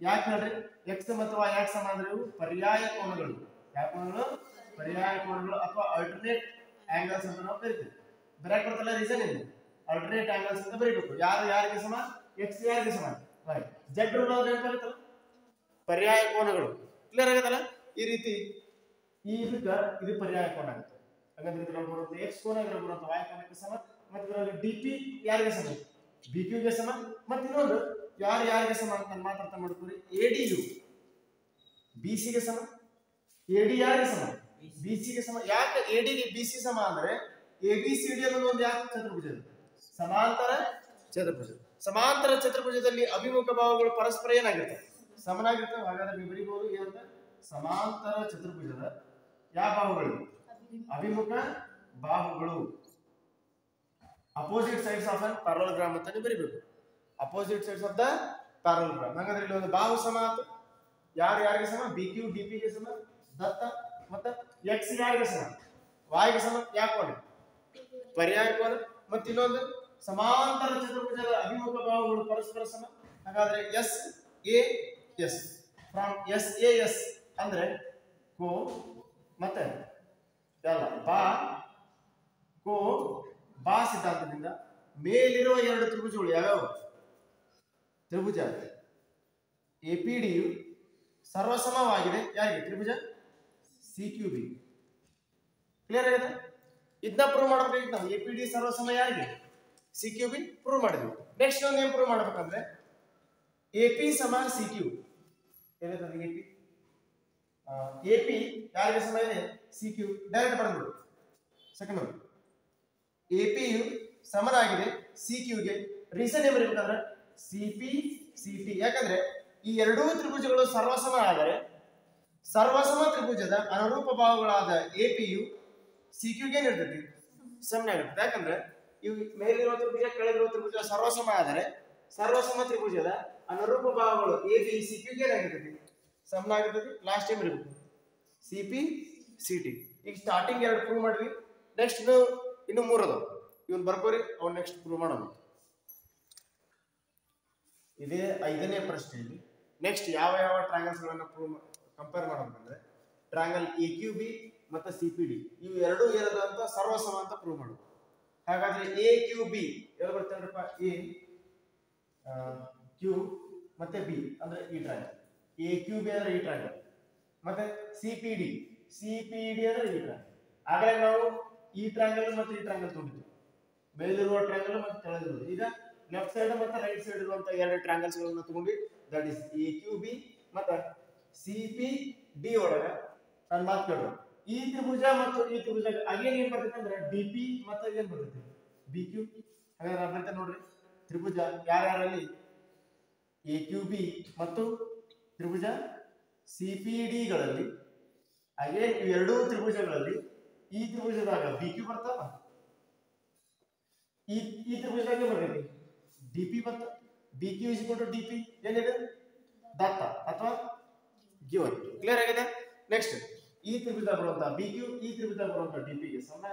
ಯಾಕೆ ಹೇಳ್ರಿ? x ಮತ್ತು y ಯಾಕೆ ಸಮ ಅಂದ್ರೆ ಇವು ಪರ್ಯಾಯ ಕೋನಗಳು. ಯಾವ ಕೋನಗಳು? ಪರ್ಯಾಯ ಕೋನಗಳು ಅಥವಾ ಆಲ್ಟರ್ನೇಟ್ ಆಂಗಲ್ಸ್ ಅಂತ ನಾವು ಕರಿತೀವಿ. ಬರಕ್ಕೆ ಬರ್ತಲ್ಲ ರೀಸನ್ ಏನು? ಆಲ್ಟರ್ನೇಟ್ ಆಂಗಲ್ಸ್ ಅಂತ ಬರೀಬೇಕು. ಯಾರಿಗೆ ಸಮ? x ಯಾರಿಗೆ ಸಮ? y. z ರೂಲ್ ಅಂದ್ರೆ ಏನಾಗುತ್ತಲ್ಲ? ಪರ್ಯಾಯ ಕೋನಗಳು. ಕ್ಲಿಯರ್ ಆಗುತ್ತಲ್ಲ? ಈ ರೀತಿ ಇದು ಪರ್ಯಾಯ ಕೋನ ಆಗುತ್ತೆ. ಹಾಗಾದ್ರೆ ಇದರಲ್ಲಿ ಬರುವಂತ x ಕೋನ, ಇದರಲ್ಲಿ ಬರುವಂತ y ಕೋನಕ್ಕೆ ಸಮ. ಮತ್ತು ಇದರಲ್ಲಿ DP ಯಾರಿಗೆ ಸಮ? BQ ಗೆ ಸಮ. ಮತ್ತು ಇನ್ನೊಂದು ಯಾರಿಗೆ ಸಮ ಅಂತ ನಾನು ಮಾತಾಡ್ತಾ ಮಾಡ್ತೀವಿ. ADU BC ಗೆ ಸಮ. AD ಯಾರಿಗೆ ಸಮ? BC ಗೆ ಸಮ. ಯಾಕೆ AD ಗೆ BC ಸಮ ಅಂದ್ರೆ ABCD ಅನ್ನೋದು ಒಂದು ಯಾಕೆ ಚತುರ್ಭುಜ? ಸಮಾಂತರ ಚತುರ್ಭುಜ. ಸಮಾಂತರ ಚತುರ್ಭುಜದಲ್ಲಿ ಅಭಿಮುಖ ಬಾಹುಗಳು ಪರಸ್ಪರ ಏನಾಗಿರ್ತವೆ? ಸಮನಾಗಿರ್ತವೆ. ಹಾಗಾದ್ರೆ ನೀವು ಬರೀಬಹುದು ಏನಂತ? ಸಮಾಂತರ ಚತುರ್ಭುಜದ ಯಾವ ಬಾಹುಗಳು? ಅಭಿಮುಖ ಬಾಹುಗಳು. Opposite sides of an parallelogram ಅಂತ ನೀವು ಬರೀಬೇಕು. Opposite sides of the parallelogram. ಹಾಗಾದ್ರೆ ಇಲ್ಲಿ ಒಂದು ಬಾಹು ಸಮ ಆಯ್ತು. ಯಾರಿಗೆ ಸಮ? ಬಿ ಕ್ಯೂ ಡಿ ಪಿ ಗೆ ಸಮ ದತ್ತ. ಮತ್ತೆ ಎಕ್ಸ್ ಯಾರಿಗೆ ಸಮ? ವಾಯ್ಗೆ ಸಮ. ಯಾಕೆ ಕೋನ? ಪರ್ಯಾಯ ಕೋನ. ಮತ್ತೆ ಇನ್ನೊಂದು ಸಮಾಂತರ ಚತುರ್ಭುಜದ ಅಭಿಮುಖ ಬಾಹುಗಳು ಪರಸ್ಪರ ಸಮ. ಹಾಗಾದ್ರೆ S A S from S A S ಅಂದ್ರೆ ಕೋ ಮತ್ತೆ ಎಲ್ಲ ಕೋ ಬಾ ಸಿದ್ಧಾಂತದಿಂದ ಮೇಲಿರುವ ಎರಡು ತ್ರಿಭುಜಗಳು ಯಾವ್ಯಾವ? ತ್ರಿಭುಜ ಎಪಿಡಿಯು ಸರ್ವಸಮವಾಗಿದೆ ಯಾರಿಗೆ? ತ್ರಿಭುಜ ಸಿ ಕ್ಯೂ ಬಿ. ಕ್ಲಿಯರ್ ಆಗಿದೆ? ಇದನ್ನ ಪ್ರೂವ್ ಮಾಡಬೇಕು ನಾವು. ಎಪಿಡಿ ಸರ್ವಸಮ ಯಾರಿಗೆ? C Q B. ಪ್ರೂವ್ ಮಾಡಿದ್ವಿ. ನೆಕ್ಸ್ಟ್ ಒಂದು ಏನ್ ಪ್ರೂವ್ ಮಾಡ್ಬೇಕಂದ್ರೆ ಎಪಿ ಸಮ ಸಿ ಕ್ಯೂ. ಏನಿದೆ ಎಪಿ ಯಾರಿಗೆ ಸಮ ಇದೆ? C Q. ಡೈರೆಕ್ಟ್ ಬರೆದ್ಬಿಡು. ಸೆಕೆಂಡ್ ಒಂದು ಎಪಿಯು ಸಮನಾಗಿದೆ ಸಿ ಕ್ಯೂಗೆ. ರೀಸನ್ ಏನ್ ಬರೀಬೇಕಂದ್ರೆ ಸಿ ಪಿ ಸಿ ಟಿ. ಯಾಕಂದ್ರೆ ಈ ಎರಡೂ ತ್ರಿಭುಜಗಳು ಸರ್ವಸಮ ಆದರೆ ಸರ್ವಸಮ ತ್ರಿಭುಜದ ಅನುರೂಪ ಬಾಹುಗಳಾದ ಎಪಿಯು ಸಿ ಕ್ಯೂಗೆ ಏನಿರ್ತೈತಿ? ಸಮನಾಗಿರ್ತದೆ. ಯಾಕಂದ್ರೆ ಇವು ಮೇಲಿರುವ ತ್ರಿಭುಜ ಕೆಳಗಿರುವ ತ್ರಿಭುಜ ಸರ್ವಸಮ ಆದರೆ ಸರ್ವಸಮ ತ್ರಿಭುಜದ ಅನುರೂಪ ಬಾಹುಗಳು ಎ ಬಿ ಸಿ ಕ್ಯೂಗೆ ಏನಾಗಿರ್ತೈತಿ? ಸಮನಾಗಿರ್ತೈತಿ. ಲಾಸ್ಟ್ ಟೈಮ್ ಇರಬೇಕು ಸಿ ಪಿ ಸಿ ಟಿ. ಈಗ ಸ್ಟಾರ್ಟಿಂಗ್ ಎರಡು ಪ್ರೂವ್ ಮಾಡಿದ್ವಿ. ನೆಕ್ಸ್ಟ್ ಇನ್ನು ಮೂರು ಅದಾವ. ಇವನ್ ಬರ್ಕೋರಿ, ಅವ್ನು ನೆಕ್ಸ್ಟ್ ಪ್ರೂವ್ ಮಾಡೋಣ. ಇದೇ 5ನೇ ಪ್ರಶ್ನೆಯಲ್ಲಿ ನೆಕ್ಸ್ಟ್ ಯಾವ ಯಾವ ಟ್ರಯಾಂಗಲ್ಸ್ ಗಳನ್ನ ಪ್ರೂವ್ ಕಂಪೇರ್ ಮಾಡೋದಂದ್ರೆ ಟ್ರಯಾಂಗಲ್ ಎ ಕ್ಯೂ ಬಿ ಮತ್ತು ಸಿ ಪಿ ಡಿ ಇವು ಎರಡೂ ಏನದಂತ ಸರ್ವಸಮ ಅಂತ ಪ್ರೂವ್ ಮಾಡೋದು. ಹಾಗಾದ್ರೆ ಎ ಕ್ಯೂ ಬಿ ಎಲ್ಲಿ ಬರ್ತಾರಪ್ಪ? ಎ ಕ್ಯೂ ಮತ್ತೆ ಬಿ ಅಂದ್ರೆ ಈ ಟ್ರಯಾಂಗಲ್. ಎ ಕ್ಯೂ ಬಿ ಅಂದ್ರೆ ಈ ಟ್ರಯಾಂಗಲ್. ಮತ್ತೆ ಸಿ ಪಿ ಡಿ ಅಂದ್ರೆ ಈ ಟ್ರಯಾಂಗಲ್. ಆಗಲೇ ನಾವು ಈ ಟ್ರಯಾಂಗಲ್ ಮತ್ತು ಈ ಟ್ರಯಾಂಗಲ್ ತಗೊಂಡಿದ್ವಿ. ಮೇಲಿರುವ ಟ್ರಯಾಂಗಲ್ ಮತ್ತು ಕೆಳಗಿರುವ. ಈಗ ಲೆಫ್ಟ್ ಸೈಡ್ ಮತ್ತು ರೈಟ್ ಸೈಡ್ ಇರುವಂತ ಎರಡು ಟ್ರಯಾಂಗಲ್ಸ್ ಗಳನ್ನ ತಗೊಂಡ್ವಿ. That is A Q B ಮತ್ತು ಸಿ ಪಿ ಡಿ ಒಳಗ ನಾನು ಮಾತು ಕೇಳೋಣ. ಈ ತ್ರಿಭುಜ ಮತ್ತು ಈ ತ್ರಿಭುಜ ಅಗೇನ್ ಏನ್ ಬರ್ತೈತೆ ಅಂದ್ರೆ ಡಿ ಪಿ ಮತ್ತು ಏನ್ ಬರ್ತೈತಿ? B Q. ಹಾಗಾದ್ರೆ ಬರ್ತೈತೆ ನೋಡ್ರಿ ತ್ರಿಭುಜ ಯಾರ್ಯಾರಲ್ಲಿ? ಎ ಕ್ಯೂ ಬಿ ಮತ್ತು ತ್ರಿಭುಜ ಸಿ ಪಿ ಡಿಗಳಲ್ಲಿ ಅಗೇನ್ ಇವೆರಡೂ ತ್ರಿಭುಜಗಳಲ್ಲಿ ಈ ತ್ರಿಭುಜದಾಗ ಬಿ ಕ್ಯೂ ಬರ್ತಾವ, ಈ ತ್ರಿಭುಜದಾಗ ಬರ್ತೈತಿ ಡಿ ಪಿ ಬರ್ತ. B Q is equal to D P ಏನಿದೆ? ದತ್ತ ಅಥವಾ ಗಿವನ್. ಕ್ಲಿಯರ್ ಆಗಿದೆ? ನೆಕ್ಸ್ಟ್ ಈ ತ್ರಿಭುಜ ಬರುವಂತ ಬಿ ಕ್ಯೂ ಈ ತ್ರಿಭುಜ ಬರುವಂತ ಡಿ ಪಿ ಗೆ ಸಮ.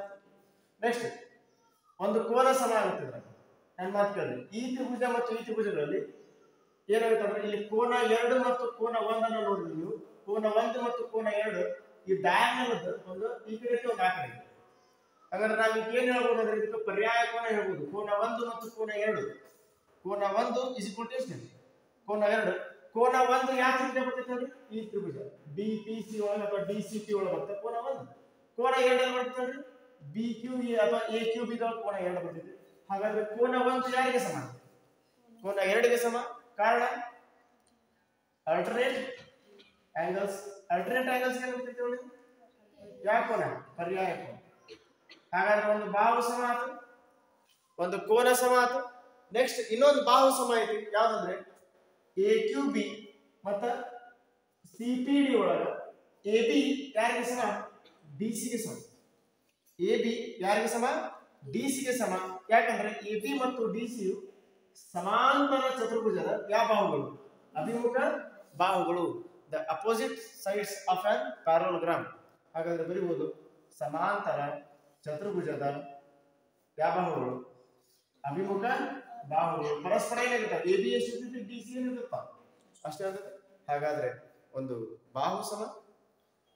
ನೆಕ್ಸ್ಟ್ ಒಂದು ಕೋನ ಸಮ ಆಗುತ್ತಿದೆ. ನಾನು ಮಾತು ಕೇಳಿದೆ ಈ ತ್ರಿಭುಜ ಮತ್ತು ಈ ತ್ರಿಭುಜಗಳಲ್ಲಿ ಏನಾಗುತ್ತೆ ಅಂದ್ರೆ ಇಲ್ಲಿ ಕೋನ 2 ಮತ್ತು ಕೋನ 1 ಅನ್ನು ನೋಡಿದ್ವಿ ನೀವು. ಕೋನ 1 ಮತ್ತು ಕೋನ 2 ಈ ಡಯಾಗ್ನಲ್ ಒಂದು ಈ ಕಡೆ ಒಂದು ಆ ಕಡೆ. ಹಾಗಾದ್ರೆ ನಾವು ಏನ್ ಹೇಳ್ಬೋದು ಅಂದ್ರೆ ಇದಕ್ಕೆ ಪರ್ಯಾಯ ಕೋನ ಹೇಳ್ಬೋದು. ಕೋನ 1 ಮತ್ತು ಕೋನ 2. ಕೋನ 1 ಇಸ್ ಈಕ್ವಲ್ ಟು ಎಷ್ಟು? ಕೋನ 2. ಕೋನ 1 ಯಾವ ತ್ರಿಭುಜ ಬರ್ತೈತೆ ನೋಡಿ? ಈ ತ್ರಿಭುಜ ಡಿ ಪಿ ಸಿ ಒಳಗೆ ಅಥವಾ ಡಿ ಸಿ ಪಿ ಒಳಗೆ ಬರ್ತದೆ ಕೋನ 1. ಕೋನ 2 ಅಲ್ಲಿ ಬರ್ತದೆ ನೋಡಿ ಬಿ ಕ್ಯೂ ಅಥವಾ ಎ ಕ್ಯೂ ಬಿ ಕೋನ 2 ಬರ್ತೈತೆ. ಹಾಗಾದ್ರೆ ಕೋನ 1 ಯಾರಿಗೆ ಸಮ? ಕೋನ 2 ಗೆ ಸಮ. ಕಾರಣ ಆಲ್ಟರ್ನೇಟ್ ಆಂಗಲ್ಸ್. ಆಲ್ಟರ್ನೇಟ್ ಆಂಗಲ್ಸ್ ಏನು ಬರ್ತೈತೆ ನೋಡಿ? ಯಾವ ಕೋನ? ಪರ್ಯಾಯ ಕೋನ. ಹಾಗಾದ್ರೆ ಒಂದು ಬಾಹು ಸಮ ಆಯ್ತು, ಒಂದು ಕೋನ ಸಮ ಆಯ್ತು. ನೆಕ್ಸ್ಟ್ ಇನ್ನೊಂದು ಬಾಹು ಸಮ ಐತಿ. ಯಾವ್ದಂದ್ರೆ ಎ ಕ್ಯೂ ಬಿ ಮತ್ತ ಸಿ ಪಿ ಡಿ ಒಳಗ ಎ ಬಿ ಯಾರಿಗೆ ಸಮ? ಡಿ ಸಿ ಗೆ ಸಮ. ಎ ಬಿ ಯಾರಿಗೆ ಸಮ? ಡಿ ಸಿ ಗೆ ಸಮ. ಯಾಕಂದ್ರೆ ಎ ಬಿ ಮತ್ತು ಡಿ ಸಿ ಸಮಾಂತರ ಚತುರ್ಭುಜದ ಯಾವ ಬಾಹುಗಳು? ಅಭಿಮುಖ ಬಾಹುಗಳು. The opposite sides of an parallelogram. ಹಾಗಾದ್ರೆ ಬರೀಬಹುದು ಸಮಾಂತರ ಚತುರ್ಭುಜದ ಯಾವ ಬಾಹುಗಳು? ಅಭಿಮುಖ ಬಾಹುಗಳು. ಪರಸ್ಪರ ಏನಾಗುತ್ತೆ? ಎ ಬಿ ಎಷ್ಟು ಇರ್ತೈತಿ? ಡಿ ಸಿ ಏನಿರುತ್ತ ಅಷ್ಟೇ ಆಗುತ್ತೆ. ಹಾಗಾದ್ರೆ ಒಂದು ಬಾಹು ಸಮ,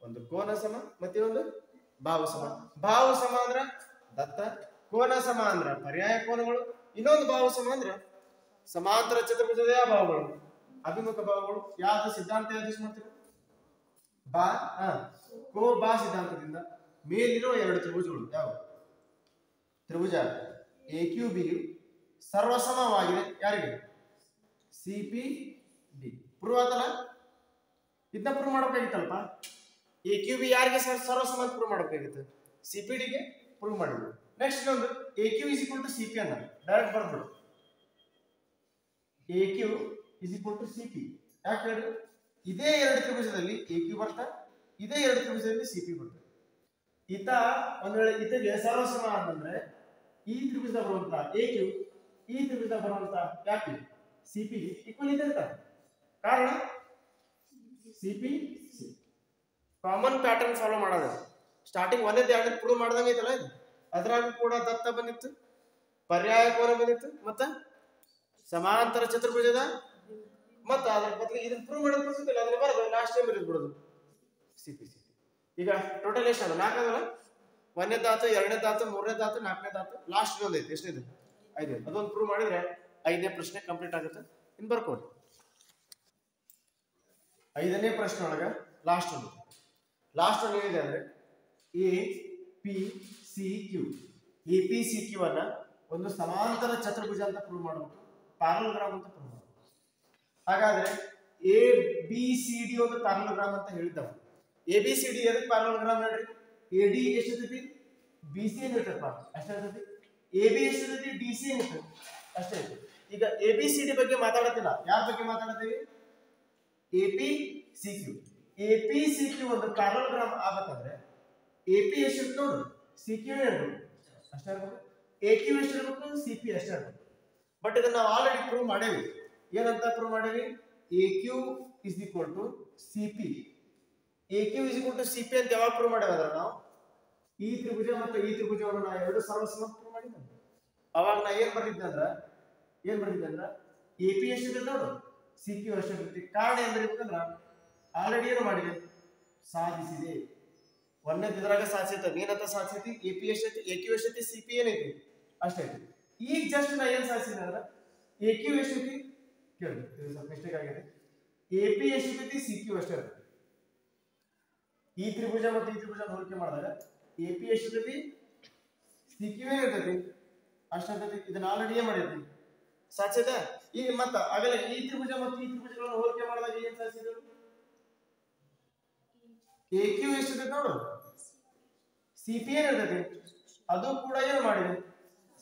ಒಂದು ಕೋನ ಸಮ, ಮತ್ತೆ ಒಂದು ಬಾಹು ಸಮ. ಬಾಹು ಸಮ ಅಂದ್ರ ದತ್ತ, ಕೋನ ಸಮ ಅಂದ್ರ ಪರ್ಯಾಯ ಕೋನಗಳು, ಇನ್ನೊಂದು ಬಾಹು ಸಮ ಅಂದ್ರ ಸಮಾಂತರ ಚತುರ್ಭುಜದ ಯಾವ ಬಾಹುಗಳು? ಅಭಿಮುಖ ಬಾಹುಗಳು. ಯಾವ್ದು ಸಿದ್ಧಾಂತ ಯೂಸ್ ಮಾಡ್ತೀವಿ? ಕೋ ಬಾ ಸಿದ್ಧಾಂತದಿಂದ ಮೇಲಿರುವ ಎರಡು ತ್ರಿಭುಜಗಳು ಯಾವ? ತ್ರಿಭುಜ ಎ ಕ್ಯೂ ಬಿ ಸರ್ವಸಮವಾಗಿದೆ ಯಾರಿಗೆ? C P D. ಪ್ರೂವ್ ಆತಲ್ಲ? ಇದನ್ನ ಪ್ರೂವ್ ಮಾಡಬೇಕಾಗಿತ್ತಲ್ಪ. ಎ ಕ್ಯೂ ಬಿ ಯಾರಿಗೆ ಸರ್ವಸಮ ಅಂತ ಪ್ರೂವ್ ಮಾಡಬೇಕಾಗಿತ್ತು? ಸಿ ಪಿ ಡಿಗೆ ಪ್ರೂವ್ ಮಾಡಿದ್ರು. ನೆಕ್ಸ್ಟ್ ಇನ್ನೊಂದು A Q is equal to C P ಅನ್ನ ಡೈರೆಕ್ಟ್ ಬರ್ಬಿಡು. A Q is equal to C P. ಯಾಕೆ ಹೇಳಿ? ಇದೇ ಎರಡು ತ್ರಿಭುಜದಲ್ಲಿ ಎ ಕ್ಯೂ ಬರ್ತಾ, ಇದೇ ಎರಡು ತ್ರಿಭುಜದಲ್ಲಿ ಸಿ ಪಿ ಬರ್ತದೆ. ಈತ ಒಂದ್ ವೇಳೆ ಈತಗೆ ಸರ್ವಸಮ ಅಂತಂದ್ರೆ ಈ ತ್ರಿಭುಜ ಬರುವಂತ ಎ ಕ್ಯೂ, ಈ ತ್ರಿಭುಜ ಬರುವಂತ ಯಾಕೆ ಸಿಪಿ ಈಕ್ವಲ್ ಇದೆ ಅಂತ. ಕಾರಣ ಸಿಪಿ ಕಾಮನ್ ಪ್ಯಾಟರ್ನ್ ಫಾಲೋ ಮಾಡೋದು. ಸ್ಟಾರ್ಟಿಂಗ್ ಒಂದೇ ಎರಡು ಪ್ರೂವ್ ಮಾಡ್ದಂಗೆ ಐತಲ್ಲ ಇದು. ಅದ್ರಾಗ ಕೂಡ ದತ್ತ ಬಂದಿತ್ತು, ಪರ್ಯಾಯ ಕೋನ ಬಂದಿತ್ತು, ಮತ್ತ ಸಮಾಂತರ ಚತುರ್ಭುಜದ, ಮತ್ತ ಅದ್ರ ಬದಲಿಗೆ ಇದನ್ನ ಪ್ರೂವ್ ಮಾಡೋದು ಬರ್ತೈತಿಲ್ಲ, ಅದನ್ನ ಬರೋದು ಲಾಸ್ಟ್ ಟೈಮ್ ಬರೀದ್ ಬಿಡೋದು ಸಿಪಿ. ಈಗ ಟೋಟಲ್ ಎಷ್ಟು ಅದ? 4 ಅದಲ್ಲ. 1ನೇದಾತು, 2ನೇದಾತು, 3ನೇದಾತು, 4ನೇದಾತು, ಲಾಸ್ಟ್ ಒಂದು ಐತಿ. ಎಷ್ಟನೇದು? 5. ಅದೊಂದು ಪ್ರೂವ್ ಮಾಡಿದ್ರೆ 5ನೇ ಪ್ರಶ್ನೆ ಕಂಪ್ಲೀಟ್ ಆಗುತ್ತೆ. ಇನ್ನು ಬರ್ಕೋರಿ 5ನೇ ಪ್ರಶ್ನೆ ಒಳಗ ಲಾಸ್ಟ್ ಒಂದು ಏನಿದೆ ಅಂದ್ರೆ APCQ. APCQ ಅನ್ನ ಒಂದು ಸಮಾಂತರ ಚತುರ್ಭುಜ ಅಂತ ಪ್ರೂವ್ ಮಾಡಬೇಕು, ಪ್ಯಾರಲೋಗ್ರಾಮ್ ಅಂತ ಪ್ರೂವ್ ಮಾಡಬೇಕು. ಹಾಗಾದ್ರೆ ABCD ಒಂದು ಪ್ಯಾರಲೋಗ್ರಾಮ್ ಅಂತ ಹೇಳಿದ್ದವ. ABCD ಅದಕ್ಕೆ ಪ್ಯಾರಲೋಗ್ರಾಮ್ ನೋಡ್ರಿ. AD ಎಷ್ಟಿರ್ತೈತಿ? BC ಏನಿರ್ತೈತಪ್ಪ ಅಷ್ಟೇ ಇರ್ತೈತಿ. AB ಎಷ್ಟಿರ್ತೈತಿ? DC ಏನಿರ್ತೈತಿ ಅಷ್ಟೇ ಐತಿ. ಈಗ ABCD ಬಗ್ಗೆ ಮಾತಾಡತ್ತಿಲ್ಲ, ಯಾರ ಬಗ್ಗೆ ಮಾತಾಡ್ತೀವಿ? APCQ. APCQ ಒಂದು ಪ್ಯಾರಲೋಗ್ರಾಮ್ ಆಗಬೇಕಂದ್ರೆ AP ಎಷ್ಟಿರುತ್ತೆ ನೋಡು, CQ ಇರಬೇಕು ಅಷ್ಟೇ ಇರಬೇಕು. AQ ಎಷ್ಟಿರಬೇಕು? CP ಅಷ್ಟೇ ಇರಬೇಕು. ಬಟ್ ಇದನ್ನ ನಾವು ಆಲ್ರೆಡಿ ಪ್ರೂವ್ ಮಾಡೇವಿ. ಏನಂತ ಪ್ರೂವ್ ಮಾಡೇವಿ? AQ is equal to CP. AQ is equal to CP ಅಂತ ಯಾವಾಗ ಪ್ರೂವ್ ಮಾಡೇವ ಅಂದ್ರೆ ನಾವು ಈ ತ್ರಿಭುಜ ಮತ್ತು ಈ ತ್ರಿಭುಜವನ್ನು ನಾವು ಎರಡು ಸರ್ವಸಮ ಪ್ರೂವ್ ಮಾಡಿದ್ವಿ. ಅವಾಗ ನಾ ಏನ್ ಬರ್ತಿದ್ದೆ ಅಂದ್ರೆ AP ಎಷ್ಟಿದೆ ನೋಡು, CQ ಎಷ್ಟಿರುತ್ತೆ. ಕಾರಣ ಏನ್ ಬರೀಬೇಕಂದ್ರ ಆಲ್ರೆಡಿ ಏನು ಮಾಡಿದೆ? ಸಾಧಿಸಿದೆ. ಒಂದನೇದು ಇದ್ರಾಗ ಸಾಧಿಸೈತೆ, ಏನಂತ ಸಾಧಿಸೈತಿ? AP ಎಷ್ಟೈತಿ, AQ ಎಷ್ಟೈತಿ, CP ಏನೈತಿ ಅಷ್ಟೇ ಐತಿ. ಈಗ ಜಸ್ಟ್ ನಾ ಏನ್ ಸಾಧಿಸಿದೆ ಅಂದ್ರೆ AQ ಎಷ್ಟೈತಿ ಕೇಳಿ, ಸ್ವಲ್ಪ ಮಿಸ್ಟೇಕ್ ಆಗಿದೆ. AP ಎಷ್ಟೈತಿ, CQ ಅಷ್ಟೇ ಇರುತ್ತೆ. ಈ ತ್ರಿಭುಜ ಮತ್ತು ಈ ತ್ರಿಭುಜ ಹೋಲಿಕೆ ಮಾಡಿದಾಗ AP ಎಷ್ಟೈತಿ, CQ ಏನಿರ್ತೈತಿ ಅಷ್ಟೇ ಇರ್ತೈತಿ. ಇದನ್ನ ಆಲ್ರೆಡಿ ಏನ್ ಮಾಡಿದ್ವಿ? ಸಾಧಿಸಿದೆ. ಈಗ ಮತ್ತ ಆಗಲೇ ಈ ತ್ರಿಭುಜ ಮತ್ತು ಈ ತ್ರಿಭುಜಗಳನ್ನು ಹೋಲಿಕೆ ಮಾಡಿದಾಗ ಏನ್ ಸಾಧಿಸಿದ್ರು? AQ ಎಷ್ಟಿದೆ ನೋಡು, CP ಏನಿರ್ತೈತಿ ಅದು ಕೂಡ ಏನು ಮಾಡಿದೆ?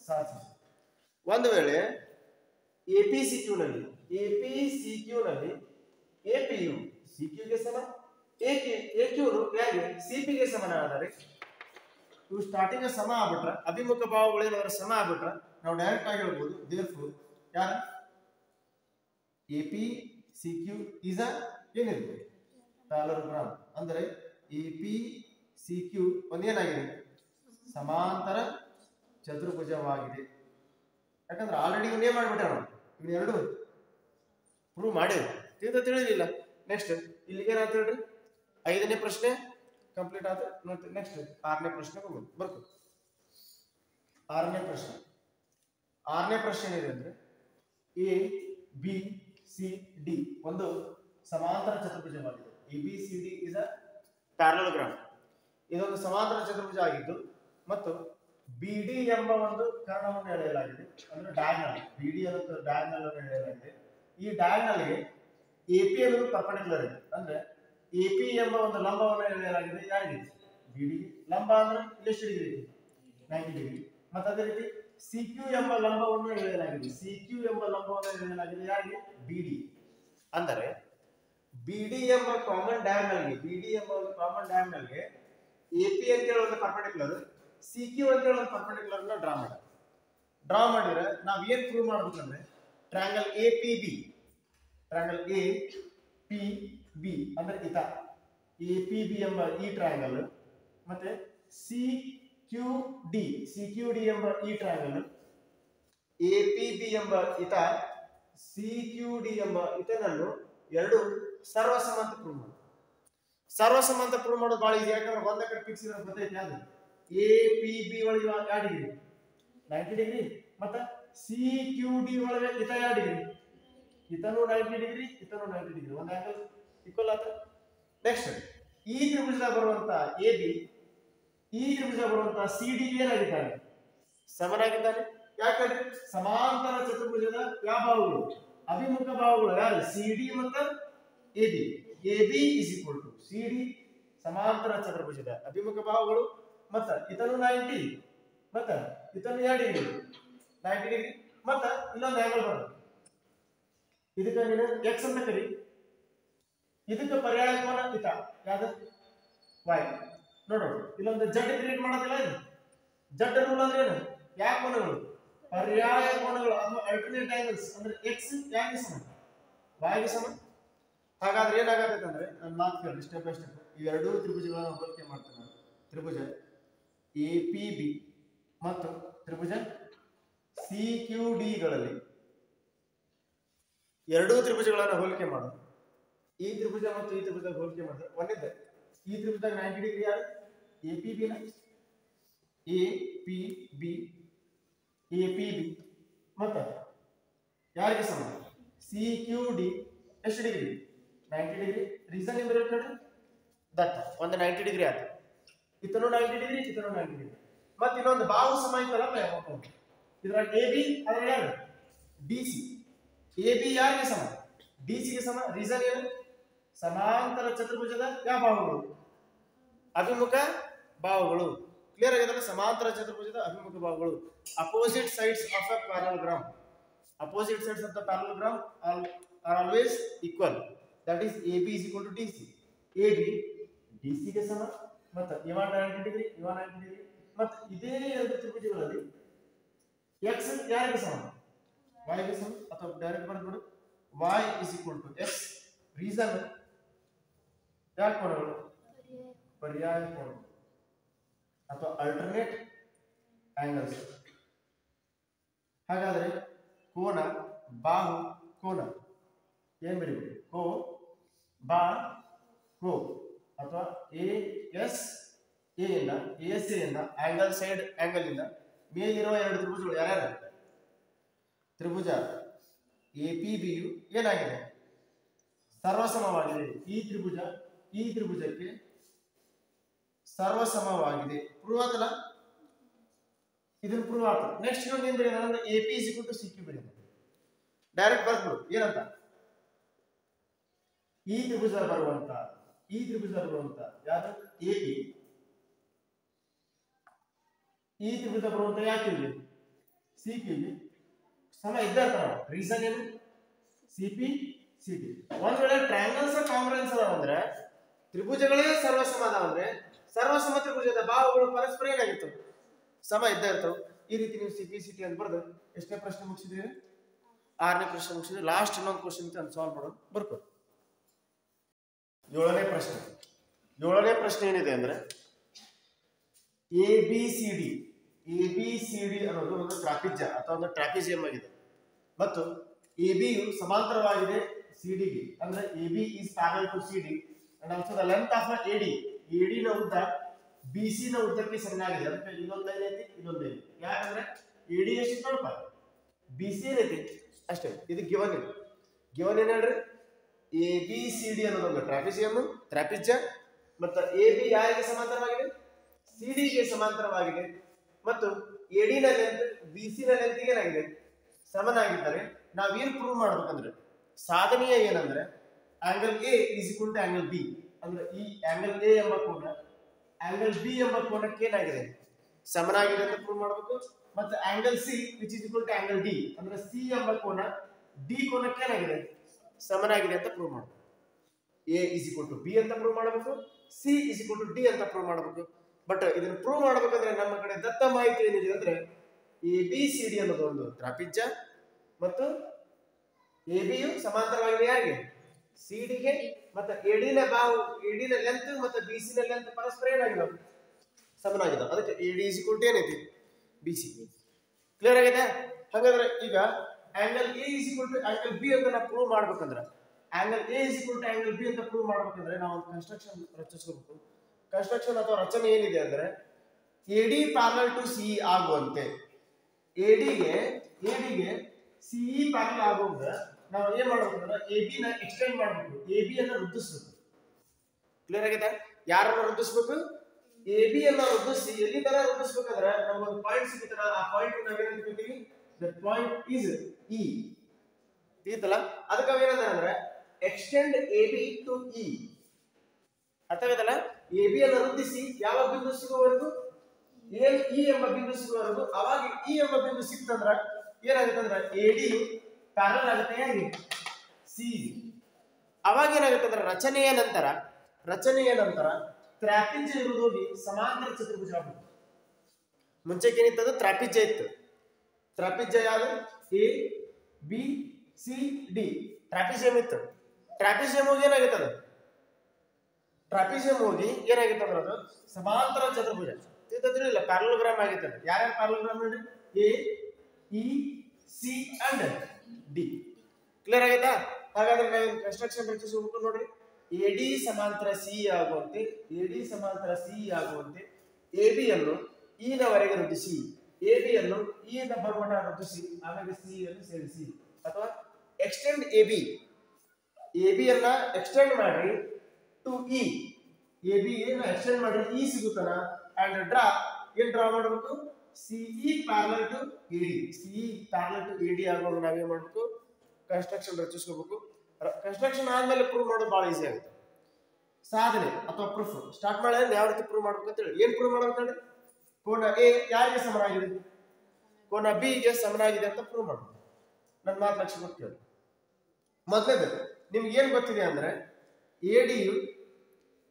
ಸಾಧಿಸಿದೆ. ಒಂದು ವೇಳೆ APCQ ನಲ್ಲಿ APU CQ ಗೆ ಸಮ, AQ ಯಾರಿಗೆ? CP ಗೆ ಸಮನಾದರೆ ಇವು ಸ್ಟಾರ್ಟಿಂಗ್ ಸಮ ಆಗ್ಬಿಟ್ರ, ಅಭಿಮುಖ ಭಾವಗಳು ಏನಾದ್ರು ಸಮ ಆಗ್ಬಿಟ್ರ ನಾವು ಡೈರೆಕ್ಟ್ ಆಗಿ ಹೇಳ್ಬೋದು ದೇರ್ಫೋರ್ ಯಾರು APCQ is a ಏನಿದೆ? ಪ್ಯಾರಲೋಗ್ರಾಮ್. ಅಂದ್ರೆ APCQ ಒಂದೇನಾಗಿದೆ? ಸಮಾಂತರ ಚತುರ್ಭುಜವಾಗಿದೆ. ಯಾಕಂದ್ರೆ ಆಲ್ರೆಡಿ ಇವನ್ನೇ ಮಾಡ್ಬಿಟ್ಟ ನಾವು, ಇನ್ನು ಎರಡು ಪ್ರೂವ್ ಮಾಡೇವಿ. ತಿಳಿದಿಲ್ಲ. ನೆಕ್ಸ್ಟ್ ಇಲ್ಲಿಗೆ ಏನಾಯ್ತು ಹೇಳ್ರಿ? 5ನೇ ಪ್ರಶ್ನೆ ಕಂಪ್ಲೀಟ್ ಆದ್ರೆ ನೋಡಿ. ನೆಕ್ಸ್ಟ್ 6ನೇ ಪ್ರಶ್ನೆ ಬರ್ಕೊ. 6ನೇ ಪ್ರಶ್ನೆ ಏನಿದೆ ಅಂದ್ರೆ ABCD ಒಂದು ಸಮಾಂತರ ಚತುರ್ಭುಜವಾಗಿದೆ. ABCD is a parallelogram. ಇದೊಂದು ಸಮಾಂತರ ಚತುರ್ಭುಜ ಆಗಿದ್ದು ಮತ್ತು BD ಎಂಬ ಒಂದು ಕರ್ಣವನ್ನು ಎಳೆಯಲಾಗಿದೆ, ಅಂದ್ರೆ ಡಯಾಗ್ನಲ್. BD ಅನ್ನೋದು ಡಯಾಗ್ನಲ್ ಅನ್ನು ಎಳೆಯಲಾಗಿದೆ. ಈ ಡಯಾಗ್ನಲ್ಗೆ AP ಅನ್ನೋದು ಪರ್ಪೆಂಡಿಕ್ಯುಲರ್ ಇದೆ. ಅಂದ್ರೆ AP ಎಂಬ ಒಂದು ಲಂಬವನ್ನು ಎಳೆಯಲಾಗಿದೆ ಯಾರಿಗೆ? BD. ಲಂಬ ಅಂದ್ರೆ ಎಷ್ಟು ಡಿಗ್ರಿ? 90 ಡಿಗ್ರಿ. ಮತ್ತೆ ಅದೇ ರೀತಿ CQ ಎಂಬ ಲಂಬವನ್ನು ಎಳೆಯಲಾಗಿದೆ ಯಾರಿಗೆ? BD. ಅಂದರೆ BD ಎಂಬ ಕಾಮನ್ ಡಯಾಗ್ನಲ್ಗೆ AP ಅಂತ ಹೇಳಿ ಒಂದು ಪರ್ಪೆಂಡಿಕ್ಯುಲರ್, CQ ಅಂತ ಹೇಳಿ ಒಂದು ಪರ್ಪೆಂಡಿಕ್ಯುಲರ್ ನ ಡ್ರಾ ಮಾಡಿದ್ರೆ ನಾವ್ ಏನ್ ಪ್ರೂವ್ ಮಾಡ್ಬೇಕಂದ್ರೆ ಟ್ರಯಾಂಗಲ್ APB ಅಂದ್ರೆ ಇತ APB ಎಂಬ ಈ ಟ್ರಯಾಂಗಲ್ ಮತ್ತೆ CQD ಎಂಬ ಈ ಟ್ರಯಾಂಗಲ್, APB ಎಂಬ ಇತ CQD ಎಂಬ ಇತನನ್ನು ಎರಡು ಸರ್ವಸಮ ಅಂತ ಪ್ರೂವ್ ಮಾಡೋದು ಬಹಳ ಈಸಿ. ಯಾಕಂದ್ರೆ ಒಂದ ಕಡೆ ಫಿಕ್ಸ್ ಇರೋದು ಗೊತ್ತೈತಿ. ಯಾವುದು? APB ಒಳಗೆ ಯಾವ ಡಿಗ್ರಿ? 90 ಡಿಗ್ರಿ. ಮತ್ತೆ CQD ಒಳಗೆ ಇತ ಯಾವ ಡಿಗ್ರಿ? ಇತನು 90 ಡಿಗ್ರಿ, ಇತನು 90 ಡಿಗ್ರಿ. ಒಂದು ಆಂಗಲ್ ಈಕ್ವಲ್ ಆತ. ನೆಕ್ಸ್ಟ್ ಈ ತ್ರಿಭುಜದಾಗ ಬರುವಂತ AB ಈ ತ್ರಿಭುಜ ಬರುವಂತ CD ಏನಾಗಿದ್ದಾನೆ? ಸಮನಾಗಿದ್ದಾನೆ. ಯಾಕಂದ್ರೆ ಸಮಾಂತರ ಚತುರ್ಭುಜದ ಯಾವ ಭಾವಗಳು? ಅಭಿಮುಖ ಭಾವಗಳು ಯಾರು? CD ಮತ್ತು AB. AB is equal to CD ಸಮಾಂತರ ಚತುರ್ಭುಜದ ಅಭಿಮುಖ ಭಾವಗಳು. ಮತ್ತ ಇತನು 90 ಮತ್ತ ಇತನು 2 ಡಿಗ್ರಿ 90 ಡಿಗ್ರಿ. ಮತ್ತ ಇಲ್ಲೊಂದು ಆಂಗಲ್ ಬರುತ್ತೆ, ಇದಕ್ಕೆ ನೀನು x ಅಂತ ಕರಿ. ಇದಕ್ಕೆ ಪರ್ಯಾಯ ಕೋನ ಇತ ಯಾವುದು? y. ನೋಡೋಣ, ಇಲ್ಲೊಂದು z ಕ್ರಿಯೇಟ್ ಮಾಡೋದಿಲ್ಲ. ಇದು z ರೂಲ್ ಅಂದ್ರೆ ಏನು? ಯಾವ ಕೋನಗಳು? ಪರ್ಯಾಯ ಕೋನಗಳು ಅಥವಾ ಅಲ್ಟರ್ನೇಟ್ ಆಂಗಲ್ಸ್ ಅಂದ್ರೆ x ಯಾಕೆ ಸಮ y ಗೆ ಸಮ. ಹಾಗಾದ್ರೆ ಏನಾಗುತ್ತೆ ಅಂದ್ರೆ ನಾನು ಮಾತು ಕೇಳಿ ಸ್ಟೆಪ್ ಬೈ ಸ್ಟೆಪ್ ಈ ಎರಡೂ ತ್ರಿಭುಜಗಳನ್ನು ಹೋಲಿಕೆ ಮಾಡ್ತೇನೆ ನಾನು. ತ್ರಿಭುಜ APB ಮತ್ತು ತ್ರಿಭುಜ CQD ಗಳಲ್ಲಿ ಎರಡೂ ತ್ರಿಭುಜಗಳನ್ನು ಹೋಲಿಕೆ ಮಾಡೋದು. ಈ ತ್ರಿಭುಜ ಮತ್ತು ಈ ತ್ರಿಭುಜ ಹೋಲಿಕೆ ಮಾಡಿದ್ರೆ ಒಂದಿದೆ ಈ ತ್ರಿಭುಜದಾಗ 90 ಡಿಗ್ರಿ ಯಾರು APB ನ APB ಮತ್ತು ಯಾರಿಗೆ ಸಮ CQD ಎಷ್ಟು ಡಿಗ್ರಿ 90 ಡಿಗ್ರಿ. ರೀಸನ್ ಏನು ಬರುತ್ತೆ ನೋಡಿ ದಟ್ ಒಂದು 90 ಡಿಗ್ರಿ ಆಯ್ತು ಇತನು 90 ಡಿಗ್ರಿ ಇತನು 90 ಡಿಗ್ರಿ ಮತ್ತೆ ಇನ್ನೊಂದು ಬಾಹು ಸಮ ಇತ್ತಲ್ಲ ಇದ್ರಾಗ AB ಅದ್ರ ಯಾರು BC AB ಯಾರಿಗೆ ಸಮ DC ಗೆ ಸಮ. ರೀಸನ್ ಏನು ಸಮಾಂತರ ಚತುರ್ಭುಜದ ಯಾವ ಬಾಹುಗಳು ಅಭಿಮುಖ ಬಾಹುಗಳು. ಕ್ಲಿಯರ್ ಆಗಿದಲ್ಲ ಸಮಾಂತರ ಚತುರ್ಭುಜದ ಅಭಿಮುಖ ಬಾಹುಗಳು opposite sides of a parallelogram. Opposite sides of the parallelogram are always equal. That is AB is equal to DC. AB DC ಗೆ ಸಮ ಮತ್ತು ಇವ 90 ಡಿಗ್ರಿ ಇವ 90 ಡಿಗ್ರಿ ಮತ್ತು ಇದೇ ಎರಡು ತ್ರಿಭುಜಗಳಲ್ಲಿ x ಯಾರಿಗೆ ಸಮ y ಗೆ ಸಮ ಅಥವಾ ಡೈರೆಕ್ಟ್ ಬರೆದ್ಬಿಡು y is equal to x. Reason ಯಾವ ಕೋನಗಳು ಪರ್ಯಾಯ ಕೋನ ಅಥವಾ ಅಲ್ಟರ್ನೇಟ್ ಆಂಗಲ್ಸ್. ಹಾಗಾದ್ರೆ ಕೋನ ಬಾಹು ಕೋನ ಏನ್ ಬರೀಬೇಕು ಕೋ ಬಾ ಕೋ ಅಥವಾ ASA ಇಂದ ಆಂಗಲ್ ಸೈಡ್ ಆಂಗಲ್ ಇಂದ ಮೇಲಿರುವ ಎರಡು ತ್ರಿಭುಜಗಳು ಯಾರ್ಯಾರು ತ್ರಿಭುಜ APB ಯು ಏನಾಗಿದೆ ಸರ್ವಸಮವಾಗಿದೆ. ಈ ತ್ರಿಭುಜಕ್ಕೆ ಸರ್ವಸಮವಾಗಿದೆ. ಪ್ರೂವ್ ಆತಲ್ಲ ಇದನ್ನು ಪ್ರೂವ್ ಆತ. ನೆಕ್ಸ್ಟ್ ಇನ್ನೊಂದು ಏನ್ ಬರೆಯೋಣ ಅಂದ್ರೆ AP is equal to CQ ಬರೆಯೋಣ. ಡೈರೆಕ್ಟ್ ಬರ್ಬಿಡು ಏನಂತ ಈ ತ್ರಿಭುಜ ಬರುವಂತ ಯಾರು AP ಈ ತ್ರಿಭುಜ ಬರುವಂತ ಯಾಕೆ CQ ಸಮ ಇದ್ದಾಗ ರೀಸನ್ ಏನು CP CD. ಒಂದ್ ವೇಳೆ ಟ್ರಯಾಂಗಲ್ಸ್ ಕಾಂಗ್ರುಯೆನ್ಸ್ ಅದಾವ ಅಂದ್ರೆ ತ್ರಿಭುಜಗಳೇ ಸರ್ವಸಮ ಅದಾವ ಅಂದ್ರೆ ಸರ್ವಸಮ ತ್ರಿಭುಜದ ಬಾಹುಗಳು ಪರಸ್ಪರ ಏನಾಗಿರ್ತವೆ ಸಮ ಇದ್ದ ಇರ್ತವೆ. ಈ ರೀತಿ ನೀವು CPCT ಅಂತ ಬರೆದು ಎಷ್ಟನೇ ಪ್ರಶ್ನೆ ಮುಗಿಸಿದ್ರಿ 6ನೇ ಪ್ರಶ್ನೆ ಮುಗಿಸಿದ್ರಿ. ಲಾಸ್ಟ್ ಇನ್ನೊಂದು ಕ್ವಶನ್ ಇತ್ತು ಅಂತ ಸಾಲ್ವ್ ಮಾಡೋದು ಬರ್ಬೋದು. 7ನೇ ಪ್ರಶ್ನೆ ಏನಿದೆ ಅಂದ್ರೆ ABCD ಅನ್ನೋದು ಒಂದು ಟ್ರಾಪಿಜ್ಯ ಅಥವಾ ಒಂದು ಟ್ರಾಪಿಜಿಯಂ ಆಗಿದೆ ಮತ್ತು AB ಯು ಸಮಾಂತರವಾಗಿದೆ CD ಗೆ ಅಂದ್ರೆ AB is parallel to CD and also the length of AD ನ ಉದ್ದ BC ನ ಉದ್ದಕ್ಕೆ ಸಮನಾಗಿದೆ. ಅದಕ್ಕೆ ಇನ್ನೊಂದು ಲೈನ್ ಐತಿ ಇನ್ನೊಂದು ಲೈನ್ ಯಾಕಂದ್ರೆ AD ಎಷ್ಟು ನೋಡಪ್ಪ BC ಏನೈತಿ ಅಷ್ಟೇ. ಇದು ಗಿವನ್ ಏನ್ ಹೇಳ್ರಿ ABCD ಅನ್ನೋದೊಂದು ಟ್ರಾಪಿಜ್ಯ ಮತ್ತು AB ಯಾರಿಗೆ ಸಮಾಂತರವಾಗಿದೆ CD ಗೆ ಸಮಾಂತರವಾಗಿದೆ ಮತ್ತು AD ನ ಲೆಂತ್ BC ನ ಲೆಂತ್ ಏನಾಗಿದೆ ಸಮನಾಗಿದ್ದಾರೆ. ನಾವೇನು ಪ್ರೂವ್ ಮಾಡ್ಬೇಕಂದ್ರೆ ಸಾಧನೀಯ ಏನಂದ್ರೆ angle A is equal to angle B ಅಂದ್ರೆ ಈ ಆಂಗಲ್ A ಎಂಬ ಕೋನ ಆಂಗಲ್ B ಎಂಬ ಕೋನಕ್ಕೆ ಏನಾಗಿದೆ ಸಮನಾಗಿದೆ ಅಂತ ಪ್ರೂವ್ ಮಾಡಬೇಕು. ಮತ್ತು angle C which is equal to angle D ಅಂದ್ರೆ C ಎಂಬ ಕೋನ D ಕೋನಕ್ಕೆ ಏನಾಗಿದೆ ಸಮನಾಗಿದೆ ಅಂತ ಪ್ರೂವ್ ಮಾಡಬೇಕು. A is equal to B ಅಂತ ಪ್ರೂವ್ ಮಾಡಬೇಕು, C is equal to D ಅಂತ ಪ್ರೂವ್ ಮಾಡಬೇಕು. ಬಟ್ ಇದನ್ನ ಪ್ರೂವ್ ಮಾಡಬೇಕಂದ್ರೆ ನಮ್ಮ ಕಡೆ ದತ್ತ ಮಾಹಿತಿ ಏನಿದೆ ಅಂದ್ರೆ ABCD ಅನ್ನೋದು ಒಂದು ಟ್ರಾಪಿಜ್ಯ ಮತ್ತು AB ಯು ಸಮಾಂತರವಾಗಿದೆ ಯಾರಿಗೆ CD ಗೆ ಮತ್ತು AD ನ ಬಾಹು AD ನ ಲೆಂತ್ ಮತ್ತು BC ನ ಲೆಂತ್ ಪರಸ್ಪರ ಏನಾಗಿದಾವೆ ಸಮನಾಗಿದಾವೆ. ಅದಕ್ಕೆ AD is equal to ಏನೈತಿ BC. ಕ್ಲಿಯರ್ ಆಗಿದೆ. ಹಾಗಾದ್ರೆ ಈಗ angle A is equal to angle B ಅಂತ ನಾವು ಪ್ರೂವ್ ಮಾಡ್ಬೇಕಂದ್ರೆ angle A is equal to angle B ಅಂತ ಪ್ರೂವ್ ಮಾಡ್ಬೇಕಂದ್ರೆ ನಾವು ಒಂದು ಕನ್ಸ್ಟ್ರಕ್ಷನ್ ರಚಿಸಬೇಕು. ಕನ್ಸ್ಟ್ರಕ್ಷನ್ ಅಥವಾ ರಚನೆ ಏನಿದೆ ಅಂದ್ರೆ AD ಪ್ಯಾರಲಲ್ ಟು CE ಆಗುವಂತೆ AD ಗೆ CE ಪ್ಯಾರಲಲ್ ಆಗುವಂತೆ ನಾವು ಏನ್ ಮಾಡ್ಬೇಕಂದ್ರೆ AB ನ ಎಕ್ಸ್ಟೆಂಡ್ ಮಾಡಬೇಕು, AB ಅನ್ನು ವೃದ್ಧಿಸಬೇಕು. ಕ್ಲಿಯರ್ ಆಗಿದೆ. ಯಾರನ್ನು ವೃದ್ಧಿಸಬೇಕು AB ಅನ್ನು ವೃದ್ಧಿಸಿ ಎಲ್ಲಿ ತರ ವೃದ್ಧಿಸಬೇಕಂದ್ರೆ ನಮಗೊಂದು ಪಾಯಿಂಟ್ ಸಿಗುತ್ತಲ್ಲ ಆ ಪಾಯಿಂಟ್ ನಾವೇನು ತಿಳ್ಕೊತೀವಿ that point is E ಇದಲ್ಲ. ಅದಕ್ಕೆ ಏನಂದ್ರೆ extend AB to E ಅರ್ಥವಾಗುತ್ತಲ್ಲ. AB ಅನ್ನು ವೃದ್ಧಿಸಿ ಯಾವ ಬಿಂದು ಸಿಗುವವರೆಗೂ E ಎಂಬ ಬಿಂದು ಸಿಗುವವರೆಗೂ ಅವಾಗ E ಎಂಬ ಬಿಂದು ಸಿಕ್ತಂದ್ರ ಏನಾಗುತ್ತೆ ಅಂದ್ರೆ AD ಪ್ಯಾರಲಲ್ ಆಗುತ್ತೆ ಹೇಗೆ CE. ಅವಾಗ ಏನಾಗುತ್ತೆ ಅಂದ್ರೆ ರಚನೆಯ ನಂತರ ಟ್ರಾಪಿಜ್ಯ ಇರುವುದು ಹೋಗಿ ಸಮಾಂತರ ಚತುರ್ಭುಜ ಆಗುತ್ತೆ. ಮುಂಚೆಗೆ ಏನಿತ್ತದು ಟ್ರಾಪಿಜ್ಯ ಇತ್ತು. ಟ್ರಾಪಿಜ ಯಾವುದು ಎ ಬಿ ಸಿ ಡಿ ಟ್ರಾಪಿಜಿಯಂ ಇತ್ತು ಟ್ರಾಪಿಜಿಯಂ ಹೋಗಿ ಏನಾಗಿತ್ತು ಅದು ಟ್ರಾಪಿಜಿಯಂ ಹೋಗಿ ಏನಾಗಿತ್ತು ಅಂದ್ರೆ ಅದು ಸಮಾಂತರ ಚತುರ್ಭುಜ ಇಲ್ಲ ಪ್ಯಾರಲೋಗ್ರಾಮ್ ಆಗಿತ್ತು ಯಾರ್ಯಾರು ಪ್ಯಾರಲೋಗ್ರಾಮ್ ನೋಡಿ A E C and D clear ಆಗೈತಾ ಹಾಗಾದ್ರೆ ನಾವು ಕನ್ಸ್ಟ್ರಕ್ಷನ್ ರಚಿಸಬೇಕು ನೋಡ್ರಿ ಎಡಿ ಸಮಾಂತರ ಸಿ ಆಗುವಂತೆ ಎಡಿ ಸಮಾಂತರ ಸಿ ಆಗುವಂತೆ ಎಬಿ ಅನ್ನು ಇ ನವರೆಗೆ ವೃದ್ಧಿಸಿ ಎಬಿ ಅನ್ನು ಇ ನಂಬರ್ ಮಟ್ಟ ವೃದ್ಧಿಸಿ ಆಮೇಲೆ ಸಿ ಅನ್ನು ಸೇರಿಸಿ ಅಥವಾ ಎಕ್ಸ್ಟೆಂಡ್ ಎಬಿ ಎಬಿ ಅನ್ನ ಎಕ್ಸ್ಟೆಂಡ್ ಮಾಡಿ ಟು ಇ ಎಬಿ ಅನ್ನ ಎಕ್ಸ್ಟೆಂಡ್ ಮಾಡಿ ಇ ಸಿಗುತ್ತನ ಅಂಡ್ ಡ್ರಾ ಏನ್ ಡ್ರಾ ಮಾಡಬೇಕು ಸಿಇ ಪ್ಯಾರಲಲ್ ಟು ಎಡಿ ಸಿಇ ಪ್ಯಾರಲಲ್ ಟು ಎಡಿ ಆಗುವಾಗ ನಾವೇನ್ ಮಾಡಬೇಕು ಕನ್ಸ್ಟ್ರಕ್ಷನ್ ರಚಿಸ್ಕೋಬೇಕು ಕನ್ಸ್ಟ್ರಕ್ಷನ್ ಆದ್ಮೇಲೆ ಪ್ರೂವ್ ಮಾಡೋದು ಬಹಳ ಈಸಿ ಆಗುತ್ತೆ ಸಾಧನೆ ಅಥವಾ ಪ್ರೂಫ್ ಸ್ಟಾರ್ಟ್ ಮಾಡಿ ಯಾವ ರೀತಿ ಪ್ರೂವ್ ಮಾಡ್ಬೇಕು ಅಂತ ಹೇಳಿ ಏನ್ ಪ್ರೂವ್ ಮಾಡ್ಬೇಕು ಹೇಳಿ ಕೋನ ಎ ಯಾರಿಗೆ ಸಮನಾಗಿದೆ ಕೋನ ಬಿ ಗೆ ಸಮನಾಗಿದೆ ಅಂತ ಪ್ರೂವ್ ಮಾಡಬೇಕು ನನ್ನ ಮಾತು ಲಕ್ಷ್ಯ ಕೊಡ್ತೀವಿ ಮೊದಲೇದು ನಿಮ್ಗೆ ಏನ್ ಗೊತ್ತಿದೆ ಅಂದ್ರೆ ಎಡಿ ಯು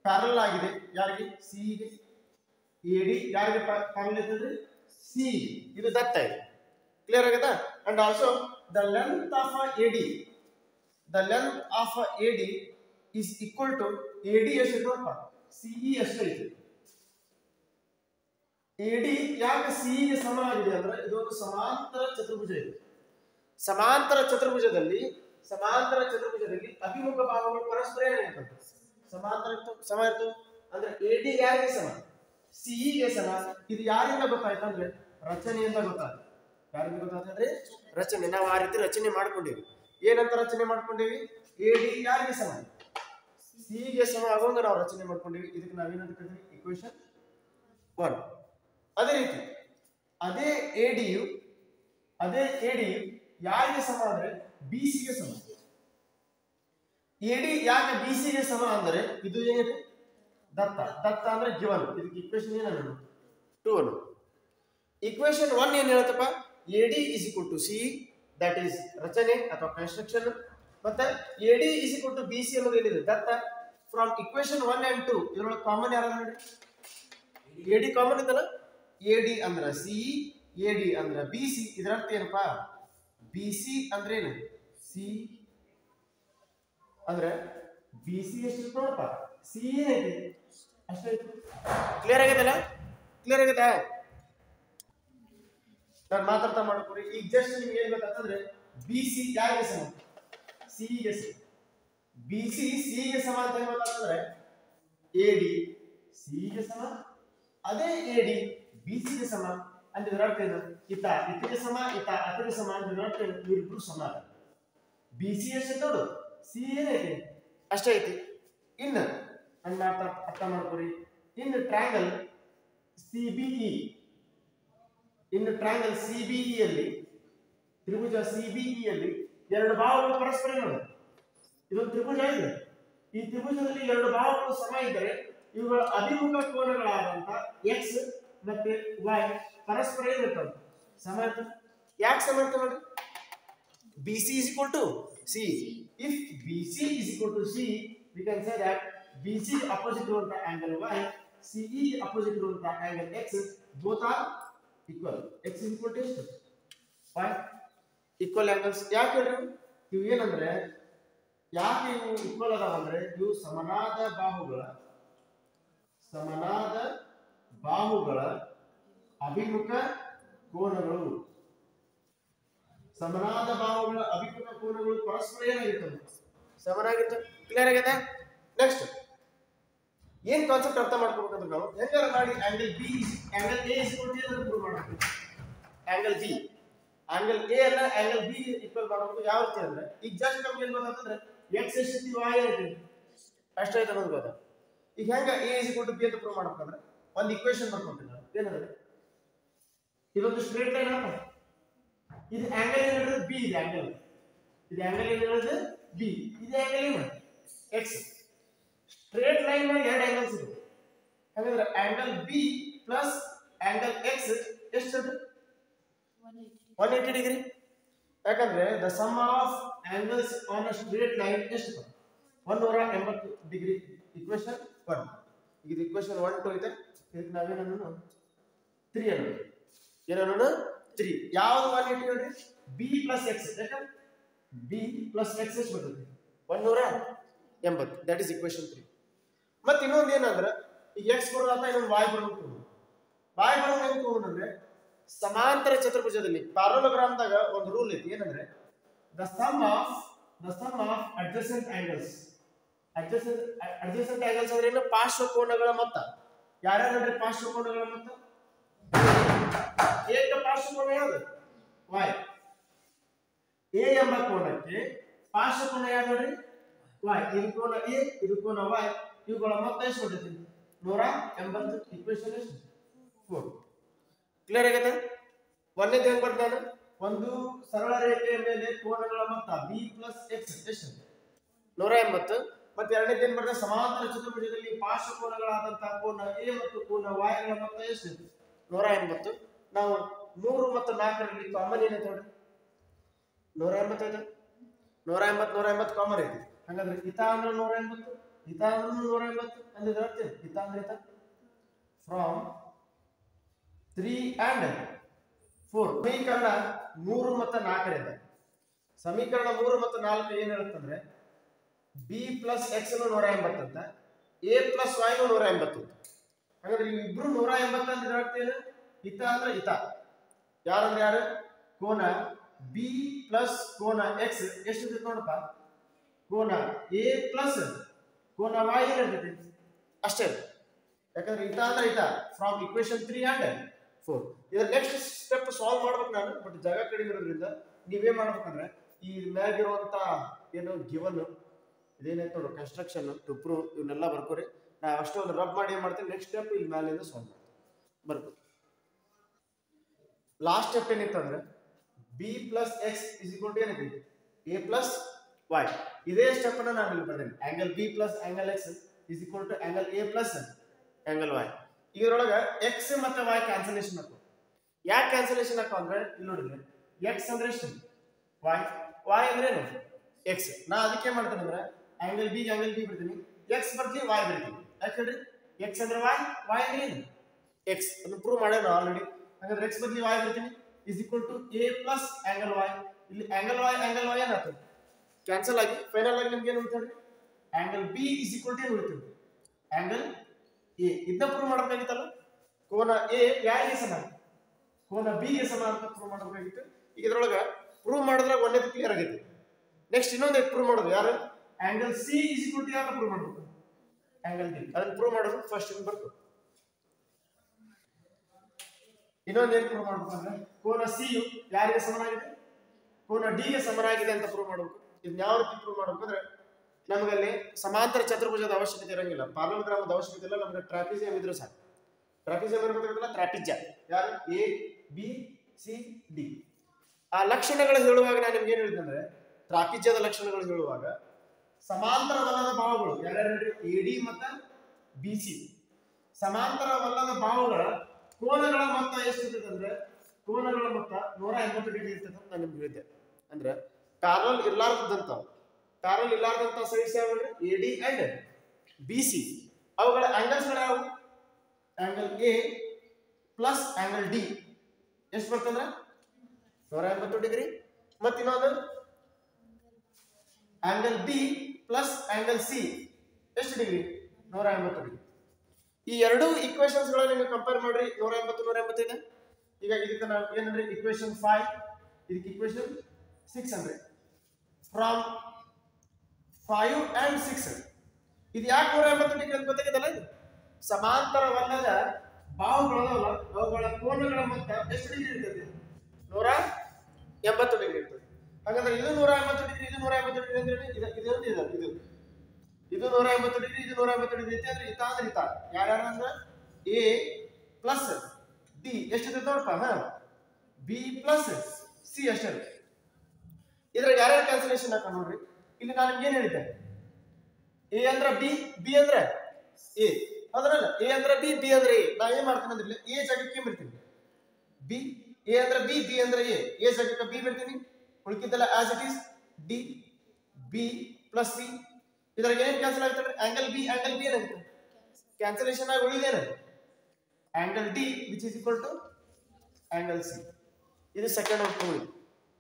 ಪ್ಯಾರಲಲ್ ಆಗಿದೆ ಯಾರಿಗೆ ಸಿ ಗೆ ಎಡಿ ಯಾರಿಗೆ ಪ್ಯಾರಲಲ್ ಇದೆ ಸಿ ಇದು ದತ್ತ ಇದೆ ಕ್ಲಿಯರ್ ಆಗತ್ತಾ and also the length of AD is equal to AD ಎಷ್ಟು ನೋಡಪ್ಪ CE ಎಷ್ಟು ಐತಿ AD ಯಾಕೆ CE ಗೆ ಸಮಾನವಾಗಿದೆ ಅಂದ್ರೆ ಇದೊಂದು ಸಮಾಂತರ ಚತುರ್ಭುಜ ಇದೆ ಸಮಾಂತರ ಚತುರ್ಭುಜದಲ್ಲಿ ಅಭಿಮುಖ ಭಾಗಗಳು ಪರಸ್ಪರ ಏನಾಗಿರ್ತವೆ ಸಮಾಂತರ ಸಮ ಇರ್ತವೆ ಅಂದ್ರೆ AD ಯಾರಿಗೆ ಸಮ CE ಗೆ ಸಮ ಇದು ಯಾರಿಂದ ಗೊತ್ತಾಯ್ತು ಅಂದ್ರೆ ರಚನೆಯಿಂದ ಗೊತ್ತಾಯ್ತು ಯಾರಿಂದ ಗೊತ್ತಾಯ್ತಂದ್ರೆ ರಚನೆ ನಾವು ಆ ರೀತಿ ರಚನೆ ಮಾಡ್ಕೊಂಡಿವಿ ಏನಂತ ರಚನೆ ಮಾಡ್ಕೊಂಡಿವಿ ಎಡಿ ಯಾರಿಗೆ ಸಮ ಸಿ ಗೆ ಸಮ ಆಗುವಂಗ ನಾವು ರಚನೆ ಮಾಡ್ಕೊಂಡಿವಿ ಇದಕ್ಕೆ ನಾವೇನಂತ ಕರೀತೀವಿ ಇಕ್ವೇಶನ್ 1 ಅದೇ ರೀತಿ ಅದೇ ಎಡಿಯು ಯಾರಿಗೆ ಸಮ ಅಂದ್ರೆ ಬಿಸಿ ಗೆ ಸಮ ಎಡಿ ಯಾಕೆ ಬಿಸಿ ಗೆ ಸಮ ಅಂದ್ರೆ ಇದು ಏನಿದೆ ದತ್ತ ಅಂದ್ರೆ ಗಿವನ್ ಇದಕ್ಕೆ ಇಕ್ವೇಶನ್ ಏನನ್ನು 2 ಅನ್ನು ಇಕ್ವೇಶನ್ 1 ಏನು ಹೇಳುತ್ತಪ್ಪ AD is equal to C that is ರಚನೆ ಅಥವಾ ಕನ್ಸ್ಟ್ರಕ್ಷನ್ ಮತ್ತೆ AD is equal to BC ಅನ್ನೋದು ಏನಿದೆ ದತ್ತ ಫ್ರಮ್ ಇಕ್ವೇಶನ್ 1 and 2 ಇದರೊಳಗೆ ಕಾಮನ್ ಯಾರು ನೋಡಿ AD ಕಾಮನ್ ಇದಲ್ಲ AD ಅಂದ್ರೆ CE AD ಅಂದ್ರೆ BC ಇದರ ಅರ್ಥ ಏನಪ್ಪಾ BC ಅಂದ್ರೆ ಏನು C ಅಂದ್ರೆ BC ಎಷ್ಟು ನೋಡಪ್ಪ CE ಏನಿದೆ ಅಷ್ಟೇ ಕ್ಲಿಯರ್ ಆಗೈತಲ್ಲ ಕ್ಲಿಯರ್ ಆಗೈತಾ ನಾನು ಮಾತಾಡ್ತಾ ಮಾಡ್ಕೊರಿ ಈಗ ಜಸ್ಟ್ ನಿಮ್ಗೆ ಏನ್ ಗೊತ್ತಾಗ್ತಂದ್ರೆ ಬಿಸಿ ಯಾರಿಗೆ ಸಮ ಸಿ ಗೆ ಸಮ ಬಿಸಿ ಸಿ ಗೆ ಸಮ ಅಂತ ಗೊತ್ತಾಗ್ತಂದ್ರೆ ಎಡಿ ಸಿ ಗೆ ಸಮ ಅದೇ ಎಡಿ ಬಿಸಿ ಗೆ ಸಮ ಅಂತ ಇದರ ಅರ್ಥ ಏನು ಇತ ಇತಿಗೆ ಸಮ ಇತ ಅತಿಗೆ ಸಮ ಅಂತ ಇದರ ಅರ್ಥ ಇವರಿಬ್ರು ಸಮ ಬಿಸಿ ಎಷ್ಟು ನೋಡು ಸಿ ಏನೈತಿ ಅಷ್ಟೇ ಐತಿ ಇನ್ನು ನನ್ನ ಮಾತಾ ಅರ್ಥ ಮಾಡ್ಕೊರಿ ಇನ್ನು ಟ್ರಯಾಂಗಲ್ ಸಿಬಿಇ ಇನ್ನು ಟ್ರಯಾಂಗಲ್ ಸಿಬಿಇ ಯಲ್ಲಿ ತ್ರಿಭುಜ ಸಿಬಿಇ ಯಲ್ಲಿ ಎರಡು ಬಾಹುಗಳು ಪರಸ್ಪರ ಇರುತ್ತವೆ ಇದೊಂದು ತ್ರಿಭುಜ ಇದೆ ಈ ತ್ರಿಭುಜದಲ್ಲಿ ಎರಡು ಬಾಹುಗಳು ಸಮ ಇದ್ದರೆ ಇವುಗಳ ಅಭಿಮುಖ ಕೋನಗಳಾದಂತ x ಮತ್ತೆ y ಪರಸ್ಪರ ಇರುತ್ತವೆ ಸಮ ಇರ್ತವೆ ಯಾಕೆ ಸಮ ಇರ್ತವೆ ನೋಡಿ BC is equal to C if BC is equal to C we can say that BC is opposite to the angle y CE is opposite to the angle x both are equal x is equal to ಎಷ್ಟು y equal angles ಯಾಕೆ ಹೇಳ್ರಿ ಇವು ಏನಂದ್ರೆ ಯಾಕೆ ಇವು equal ಅದಾವ ಅಂದ್ರೆ ಇವು ಸಮನಾದ ಬಾಹುಗಳ ಅಭಿಮುಖ ಕೋನಗಳು ಸಮನಾದ ಬಾಹುಗಳ ಅಭಿಮುಖ ಕೋನಗಳು ಪರಸ್ಪರ ಏನಾಗಿರ್ತವೆ ಸಮನಾಗಿರ್ತವೆ ಕ್ಲಿಯರ್ ಆಗೈತೆ ನೆಕ್ಸ್ಟ್ ಏನ್ ಕಾನ್ಸೆಪ್ಟ್ ಅರ್ಥ ಮಾಡ್ಕೋಬೇಕಂದ್ರೆ ನಾವು ಹೆಂಗಾರ ಮಾಡಿ angle B angle A is equal to ಅಂತ ಪ್ರೂವ್ ಮಾಡಬೇಕು ಆಂಗಲ್ ಬಿ ಆಂಗಲ್ ಎ ಅನ್ನ ಆಂಗಲ್ ಬಿ ಈಕ್ವಲ್ ಮಾಡಬೇಕು ಯಾವ ರೀತಿ ಅಂದ್ರೆ ಈಗ ಜಸ್ಟ್ ನಮ್ಗೆ ಏನ್ ಗೊತ್ತಾಗ್ತಂದ್ರೆ x ಎಷ್ಟಿದೆ y ಐತಿ ಅಷ್ಟೇ ಐತೆ ಅನ್ನೋದು ಗೊತ್ತಾ ಈಗ ಹೆಂಗ a is equal to b ಅಂತ ಪ್ರೂವ್ ಮಾಡಬೇಕಂದ್ರೆ ಒಂದು ಈಕ್ವೇಷನ್ ಬರ್ಕೊಂತೀನಿ ನಾನು ಏನಂದ್ರೆ ಇದೊಂದು ಸ್ಟ್ರೇಟ್ ಲೈನ್ ಅಪ್ಪ ಇದು ಆಂಗಲ್ ಏನು ಹೇಳಿದ್ರೆ b ಇದೆ ಆಂಗಲ್ ಇದು ಆಂಗಲ್ ಏನು ಹೇಳಿದ್ರೆ b ಇದು ಆಂಗಲ್ ಏನು x ಸ್ಟ್ರೇಟ್ ಲೈನ್ ನಲ್ಲಿ ಎರಡು ಆಂಗಲ್ಸ್ ಇದೆ ಹಾಗಾದ್ರೆ angle b plus angle x ಎಷ್ಟು ಅದು 180 ಡಿಗ್ರಿ ಯಾಕಂದ್ರೆ the sum of angles on a straight line ಎಷ್ಟು 180 ಡಿಗ್ರಿ ಇಕ್ವೇಷನ್ 1 ಇದು ಇಕ್ವೇಷನ್ 1 2 ಇದೆ ಇದಕ್ಕೆ ನಾವೇನನ್ನು 3 ಅನ್ನೋದು ಏನನ್ನು 3 ಯಾವುದು 180 ಹೇಳ್ರಿ b plus x ಯಾಕೆ b plus x ಎಷ್ಟು ಬರ್ತದೆ 180 that is equation 3 ಮತ್ತೆ ಇನ್ನೊಂದು ಏನಂದ್ರೆ ಈಗ x ಬರೋದಾತ ಇನ್ನೊಂದು y ಬರಬೇಕು y ಬರೋದು ಹೆಂಗೆ ತಗೊಂಡ್ರೆ ಸಮಾಂತರ ಚತುರ್ಭುಜದಲ್ಲಿ ಪ್ಯಾರಲೋಗ್ರಾಮ್ದಾಗ ಒಂದು ರೂಲ್ ಐತಿ ಏನಂದ್ರೆ the sum of adjacent angles ಅಂದ್ರೆ ಏನು ಪಾರ್ಶ್ವಕೋನಗಳ ಮೊತ್ತ ಯಾರ್ಯಾರು ಪಾರ್ಶ್ವಕೋನಗಳ ಮೊತ್ತ ಏಕ ಪಾರ್ಶ್ವಕೋನ ಯಾವುದು y a ಎಂಬ ಕೋನಕ್ಕೆ ಪಾರ್ಶ್ವಕೋನ ಯಾವುದು ನೋಡಿ y ಇದು ಕೋನ a ಇದು ಕೋನ y ಇವುಗಳ ಮೊತ್ತ ಎಷ್ಟು ಬರ್ತೈತಿ 180 ಈಕ್ವೇಷನ್ ಎಷ್ಟು 4 ಕ್ಲಿಯರ್ ಆಗೈತೆ ಒಂದನೇದು ಹೆಂಗ್ ಬರ್ತಾನೆ ಒಂದು ಸರಳ ರೇಖೆಯ ಮೇಲೆ ಕೋನಗಳ ಮೊತ್ತ b x ಎಷ್ಟು 180 ಮತ್ತೆ ಎರಡನೇದು ಏನ್ ಬರ್ತದೆ ಸಮಾಂತರ ಚತುರ್ಭುಜದಲ್ಲಿ ಪಾರ್ಶ್ವಕೋನಗಳಾದಂತಹ ಕೋನ a ಮತ್ತು ಕೋನ y ಗಳ ಮೊತ್ತ ಎಷ್ಟು 180 ನಾವು 3 ಮತ್ತು 4 ರಲ್ಲಿ ಕಾಮನ್ ಏನೈತೆ ನೋಡಿ 180 ಐತೆ 180 ಕಾಮನ್ ಐತಿ ಹಾಗಾದ್ರೆ ಇತ ಅಂದ್ರೆ 180 ಇತ ಅಂದ್ರೆ 180 ಅಂದ್ರೆ ಅರ್ಥ ಇತ ಅಂದ್ರೆ ಇತ ಫ್ರಮ್ 3 and 4 ಸಮೀಕರಣ 3 ಮತ್ತು 4 ಇದೆ ಸಮೀಕರಣ 3 ಮತ್ತು 4 ಏನು ಹೇಳುತ್ತಂದ್ರೆ b plus x ಅನ್ನು 180 ಅಂತ a plus y ಅನ್ನು 180 ಹಾಗಾದ್ರೆ ಇಬ್ರು 180 ಅಂದ್ರೆ ಅರ್ಥ ಏನು ಇತ ಅಂದ್ರೆ ಇತ ಯಾರಂದ್ರೆ ಯಾರು ಕೋನ b plus ಕೋನ x ಎಷ್ಟು ಇರುತ್ತೆ ನೋಡಪ್ಪ ಕೋನ a plus ಕೋನ y ಇರುತ್ತೆ ಅಷ್ಟೇ ಯಾಕಂದ್ರೆ ಇತ ಅಂದ್ರೆ ಇತ ಫ್ರಮ್ ಈಕ್ವೇಷನ್ 3 and 4 ಇದರ ನೆಕ್ಸ್ಟ್ ಸ್ಟೆಪ್ ಸಾಲ್ವ್ ಮಾಡ್ಬೇಕು ನಾನು ಬಟ್ ಜಾಗ ಕಡಿಮೆ ಇರೋದ್ರಿಂದ ನೀವೇ ಮಾಡ್ಬೇಕಂದ್ರೆ ಈ ಮ್ಯಾಗಿರುವಂತ ಏನು ಗಿವನ್ ಇದೇನೈತೆ ನೋಡು ಕನ್ಸ್ಟ್ರಕ್ಷನ್ ಟು ಪ್ರೂವ್ ಇವನ್ನೆಲ್ಲ ಬರ್ಕೋರಿ ನಾ ಅಷ್ಟೇ ಒಂದು ರಬ್ ಮಾಡಿ ಏನ್ ಮಾಡ್ತೀನಿ ನೆಕ್ಸ್ಟ್ ಸ್ಟೆಪ್ ಇಲ್ಲಿ ಮೇಲಿಂದ ಸಾಲ್ವ್ ಮಾಡ್ತೀನಿ ಬರ್ಕೋ ಲಾಸ್ಟ್ ಸ್ಟೆಪ್ ಏನಿತ್ತು ಅಂದ್ರೆ b plus x is equal to ಏನೈತಿ a plus y ಇದೇ ಸ್ಟೆಪ್ ಅನ್ನ ನಾನು ಇಲ್ಲಿ ಬರ್ತೀನಿ angle b plus angle x is equal to angle a plus angle y ಇದರೊಳಗೆ x ಮತ್ತೆ y ಕ್ಯಾನ್ಸಲೇಷನ್ ಹಾಕು ಯಾಕೆ ಕ್ಯಾನ್ಸಲೇಷನ್ ಹಾಕು ಅಂದ್ರೆ ಇಲ್ಲಿ ನೋಡಿದ್ರೆ x ಅಂದ್ರೆ ಎಷ್ಟು y ಅಂದ್ರೆ ಏನು x ನಾ ಅದಕ್ಕೆ ಮಾಡ್ತೀನಿ ಅಂದ್ರೆ ಆಂಗಲ್ b ಬರ್ತೀನಿ x ಬರ್ತೀನಿ y ಬರ್ತೀನಿ ಯಾಕೆ ಹೇಳ್ರಿ x ಅಂದ್ರೆ y ಅಂದ್ರೆ ಏನು x ಅದನ್ನ ಪ್ರೂವ್ ಮಾಡೋಣ ಆಲ್ರೆಡಿ ಹಾಗಾದ್ರೆ x ಬದಲಿ y ಬರ್ತೀನಿ is equal to a plus angle y ಇಲ್ಲಿ angle y ಏನಾಯ್ತು ಕ್ಯಾನ್ಸಲ್ ಆಗಿ ಫೈನಲ್ ಆಗಿ ನಿಮಗೆ ಏನು ಉಳಿತದೆ angle b is equal to ಏನು ಉಳಿತದೆ angle a ಇದನ್ನ ಪ್ರೂವ್ ಮಾಡಬೇಕಾಗಿತ್ತಲ್ಲ ಕೋನ a ಯಾರಿಗೆ ಸಮ ಕೋನ b ಗೆ ಸಮ ಅಂತ ಪ್ರೂವ್ ಮಾಡಬೇಕಾಗಿತ್ತು ಈಗ ಇದರೊಳಗೆ ಪ್ರೂವ್ ಮಾಡಿದ್ರೆ ಒಂದೇದು ಕ್ಲಿಯರ್ ಆಗೈತಿ ನೆಕ್ಸ್ಟ್ ಇನ್ನೊಂದು ಪ್ರೂವ್ ಮಾಡೋದು ಯಾರು angle c is equal to ಯಾರು ಪ್ರೂವ್ ಮಾಡಬೇಕು angle d ಅದನ್ನ ಪ್ರೂವ್ ಮಾಡೋದು ಫಸ್ಟ್ ಇನ್ ಬರ್ತು ಇನ್ನೊಂದು ಏನು ಪ್ರೂವ್ ಮಾಡಬೇಕು ಅಂದ್ರೆ ಕೋನ ಸಿ ಯು ಯಾರಿಗೆ ಸಮನಾಗಿದೆ ಕೋನ ಡಿ ಗೆ ಸಮನಾಗಿದೆ ಅಂತ ಪ್ರೂವ್ ಮಾಡಬೇಕು ಇದನ್ನ ಯಾವ ರೀತಿ ಪ್ರೂವ್ ಮಾಡಬೇಕು ಅಂದ್ರೆ ನಮಗಲ್ಲಿ ಸಮಾಂತರ ಚತುರ್ಭುಜದ ಅವಶ್ಯಕತೆ ಇರಂಗಿಲ್ಲ ಪ್ಯಾರಲೋಗ್ರಾಮದ ಅವಶ್ಯಕತೆ ಇಲ್ಲ ನಮಗೆ ಟ್ರಾಪಿಜಿಯಂ ಇದ್ರೆ ಸಾಕು ಟ್ರಾಪಿಜಿಯಂ ಇರಬೇಕಾಗಿಲ್ಲ ಟ್ರಾಪಿಜ್ಯ ಯಾರು ಎ ಬಿ ಸಿ ಡಿ ಆ ಲಕ್ಷಣಗಳು ಹೇಳುವಾಗ ನಾನು ನಿಮ್ಗೆ ಏನು ಹೇಳಿದೆ ಅಂದ್ರೆ ಟ್ರಾಪಿಜ್ಯದ ಲಕ್ಷಣಗಳು ಹೇಳುವಾಗ ಸಮಾಂತರವಲ್ಲದ ಬಾಹುಗಳು ಯಾರ್ಯಾರು ಎ ಡಿ ಮತ್ತು ಬಿ ಸಿ ಸಮಾಂತರವಲ್ಲದ ಬಾಹುಗಳ ಕೋನಗಳ ಮೊತ್ತ ಎಷ್ಟಿರ್ತದೆ ಅಂದ್ರೆ ಕೋನಗಳ ಮೊತ್ತ 180 ಡಿಗ್ರಿ ಇರ್ತದೆ ಅಂತ ನಾನು ನಿಮ್ಗೆ ಹೇಳಿದ್ದೆ ಅಂದ್ರೆ ಪ್ಯಾರಲ್ ಇರ್ಲಾರ್ದಂತ ಸೈಡ್ಸ್ ಯಾವ A D and B C ಅವುಗಳ ಆಂಗಲ್ಸ್ಗಳು ಯಾವುವು angle A plus angle D ಎಷ್ಟು ಬರ್ತಂದ್ರೆ 180 ಡಿಗ್ರಿ ಮತ್ತೆ ಇನ್ನೊಂದು angle B plus angle C ಎಷ್ಟು ಡಿಗ್ರಿ 180 ಡಿಗ್ರಿ ಈ ಎರಡು ಈಕ್ವೇಷನ್ಸ್ ಗಳನ್ನ ನೀವು ಕಂಪೇರ್ ಮಾಡ್ರಿ 180 ಇದೆ ಈಗ ಇದಕ್ಕೆ ನಾವು ಏನಂದ್ರೆ ಈಕ್ವೇಷನ್ 5 ಇದಕ್ಕೆ ಈಕ್ವೇಷನ್ 6 ಅಂದ್ರೆ ಫ್ರಮ್ 5 and 6 ಇದು ಯಾಕೆ 180 ಡಿಗ್ರಿ ಅಂತ ಗೊತ್ತಾಗಿದಲ್ಲ ಇದು ಸಮಾಂತರವಲ್ಲದ ಬಾಹುಗಳಲ್ಲ ಅವುಗಳ ಕೋನಗಳ ಮೊತ್ತ ಎಷ್ಟು ಡಿಗ್ರಿ ಇರ್ತದೆ 180 ಡಿಗ್ರಿ ಇರ್ತದೆ ಹಾಗಾದ್ರೆ ಇದು 180 ಡಿಗ್ರಿ ಇದು 180 ಡಿಗ್ರಿ ಅಂದ್ರೆ ಇದು 180 ಡಿಗ್ರಿ ಇದು 180 ಡಿಗ್ರಿ ಐತಿ ಅಂದ್ರೆ ಇತ ಅಂದ್ರೆ ಇತ ಯಾರ್ಯಾರು ಅಂದ್ರೆ ಎ ಪ್ಲಸ್ ಡಿ ಎಷ್ಟಿದೆ ನೋಡಪ್ಪ ಬಿ ಪ್ಲಸ್ ಸಿ ಅಷ್ಟೇ ಇದ್ರ ಯಾರ್ಯಾರು ಕ್ಯಾನ್ಸಲೇಷನ್ ಹಾಕ ನೋಡ್ರಿ ಇಲ್ಲಿ ನಾನು ನಿಮ್ಗೆ ಏನ್ ಹೇಳಿದ್ದೆ ಎ ಅಂದ್ರೆ ಬಿ ಅಂದ್ರೆ ಎ ಅದರಲ್ಲ ಎ ಅಂದ್ರೆ ಬಿ ಅಂದ್ರೆ ಎ ನಾ ಏನ್ ಮಾಡ್ತೀನಿ ಅಂದ್ರೆ ಎ ಜಾಗಕ್ಕೆ ಬರ್ತೀನಿ ಬಿ ಎ ಅಂದ್ರೆ ಬಿ ಅಂದ್ರೆ ಎ ಜಾಗಕ್ಕೆ ಬಿ ಬರ್ತೀನಿ ಉಳಿಕಿದ್ದೆಲ್ಲ as it is D B plus C ಇದ್ರಾಗ ಏನ್ ಕ್ಯಾನ್ಸಲ್ ಆಗ್ತದೆ ಆಂಗಲ್ ಬಿ ಏನಾಗುತ್ತೆ ಕ್ಯಾನ್ಸಲೇಷನ್ ಆಗಿ ಉಳಿದೇನೆ angle D which is equal to angle C ಇದು ಸೆಕೆಂಡ್ ಒಂದು ಪ್ರೂವ್.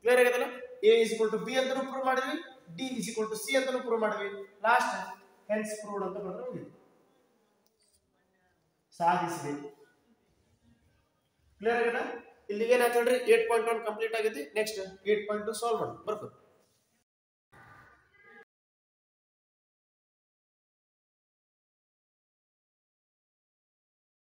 ಕ್ಲಿಯರ್ ಆಗೈತಲ್ಲ? A is equal to B ಅಂತನೂ ಪ್ರೂವ್ ಮಾಡಿದ್ವಿ, D is equal to C ಅಂತನೂ ಪ್ರೂವ್ ಮಾಡಿದ್ವಿ. ಲಾಸ್ಟ್ ಹೆನ್ಸ್ ಪ್ರೂವ್ಡ್ ಅಂತ ಬರೆದ್ರೆ ಮುಗಿತು. ಸಾಧಿಸಿದೆ. ಕ್ಲಿಯರ್ ಆಗೈತಾ? ಇಲ್ಲಿಗೆ ಏನಾಯ್ತು ಹೇಳ್ರಿ, 8.1 ಕಂಪ್ಲೀಟ್ ಆಗೈತಿ. ನೆಕ್ಸ್ಟ್ 8.2 ಸಾಲ್ವ್ ಮಾಡೋಣ ಬರ್ಕೊ.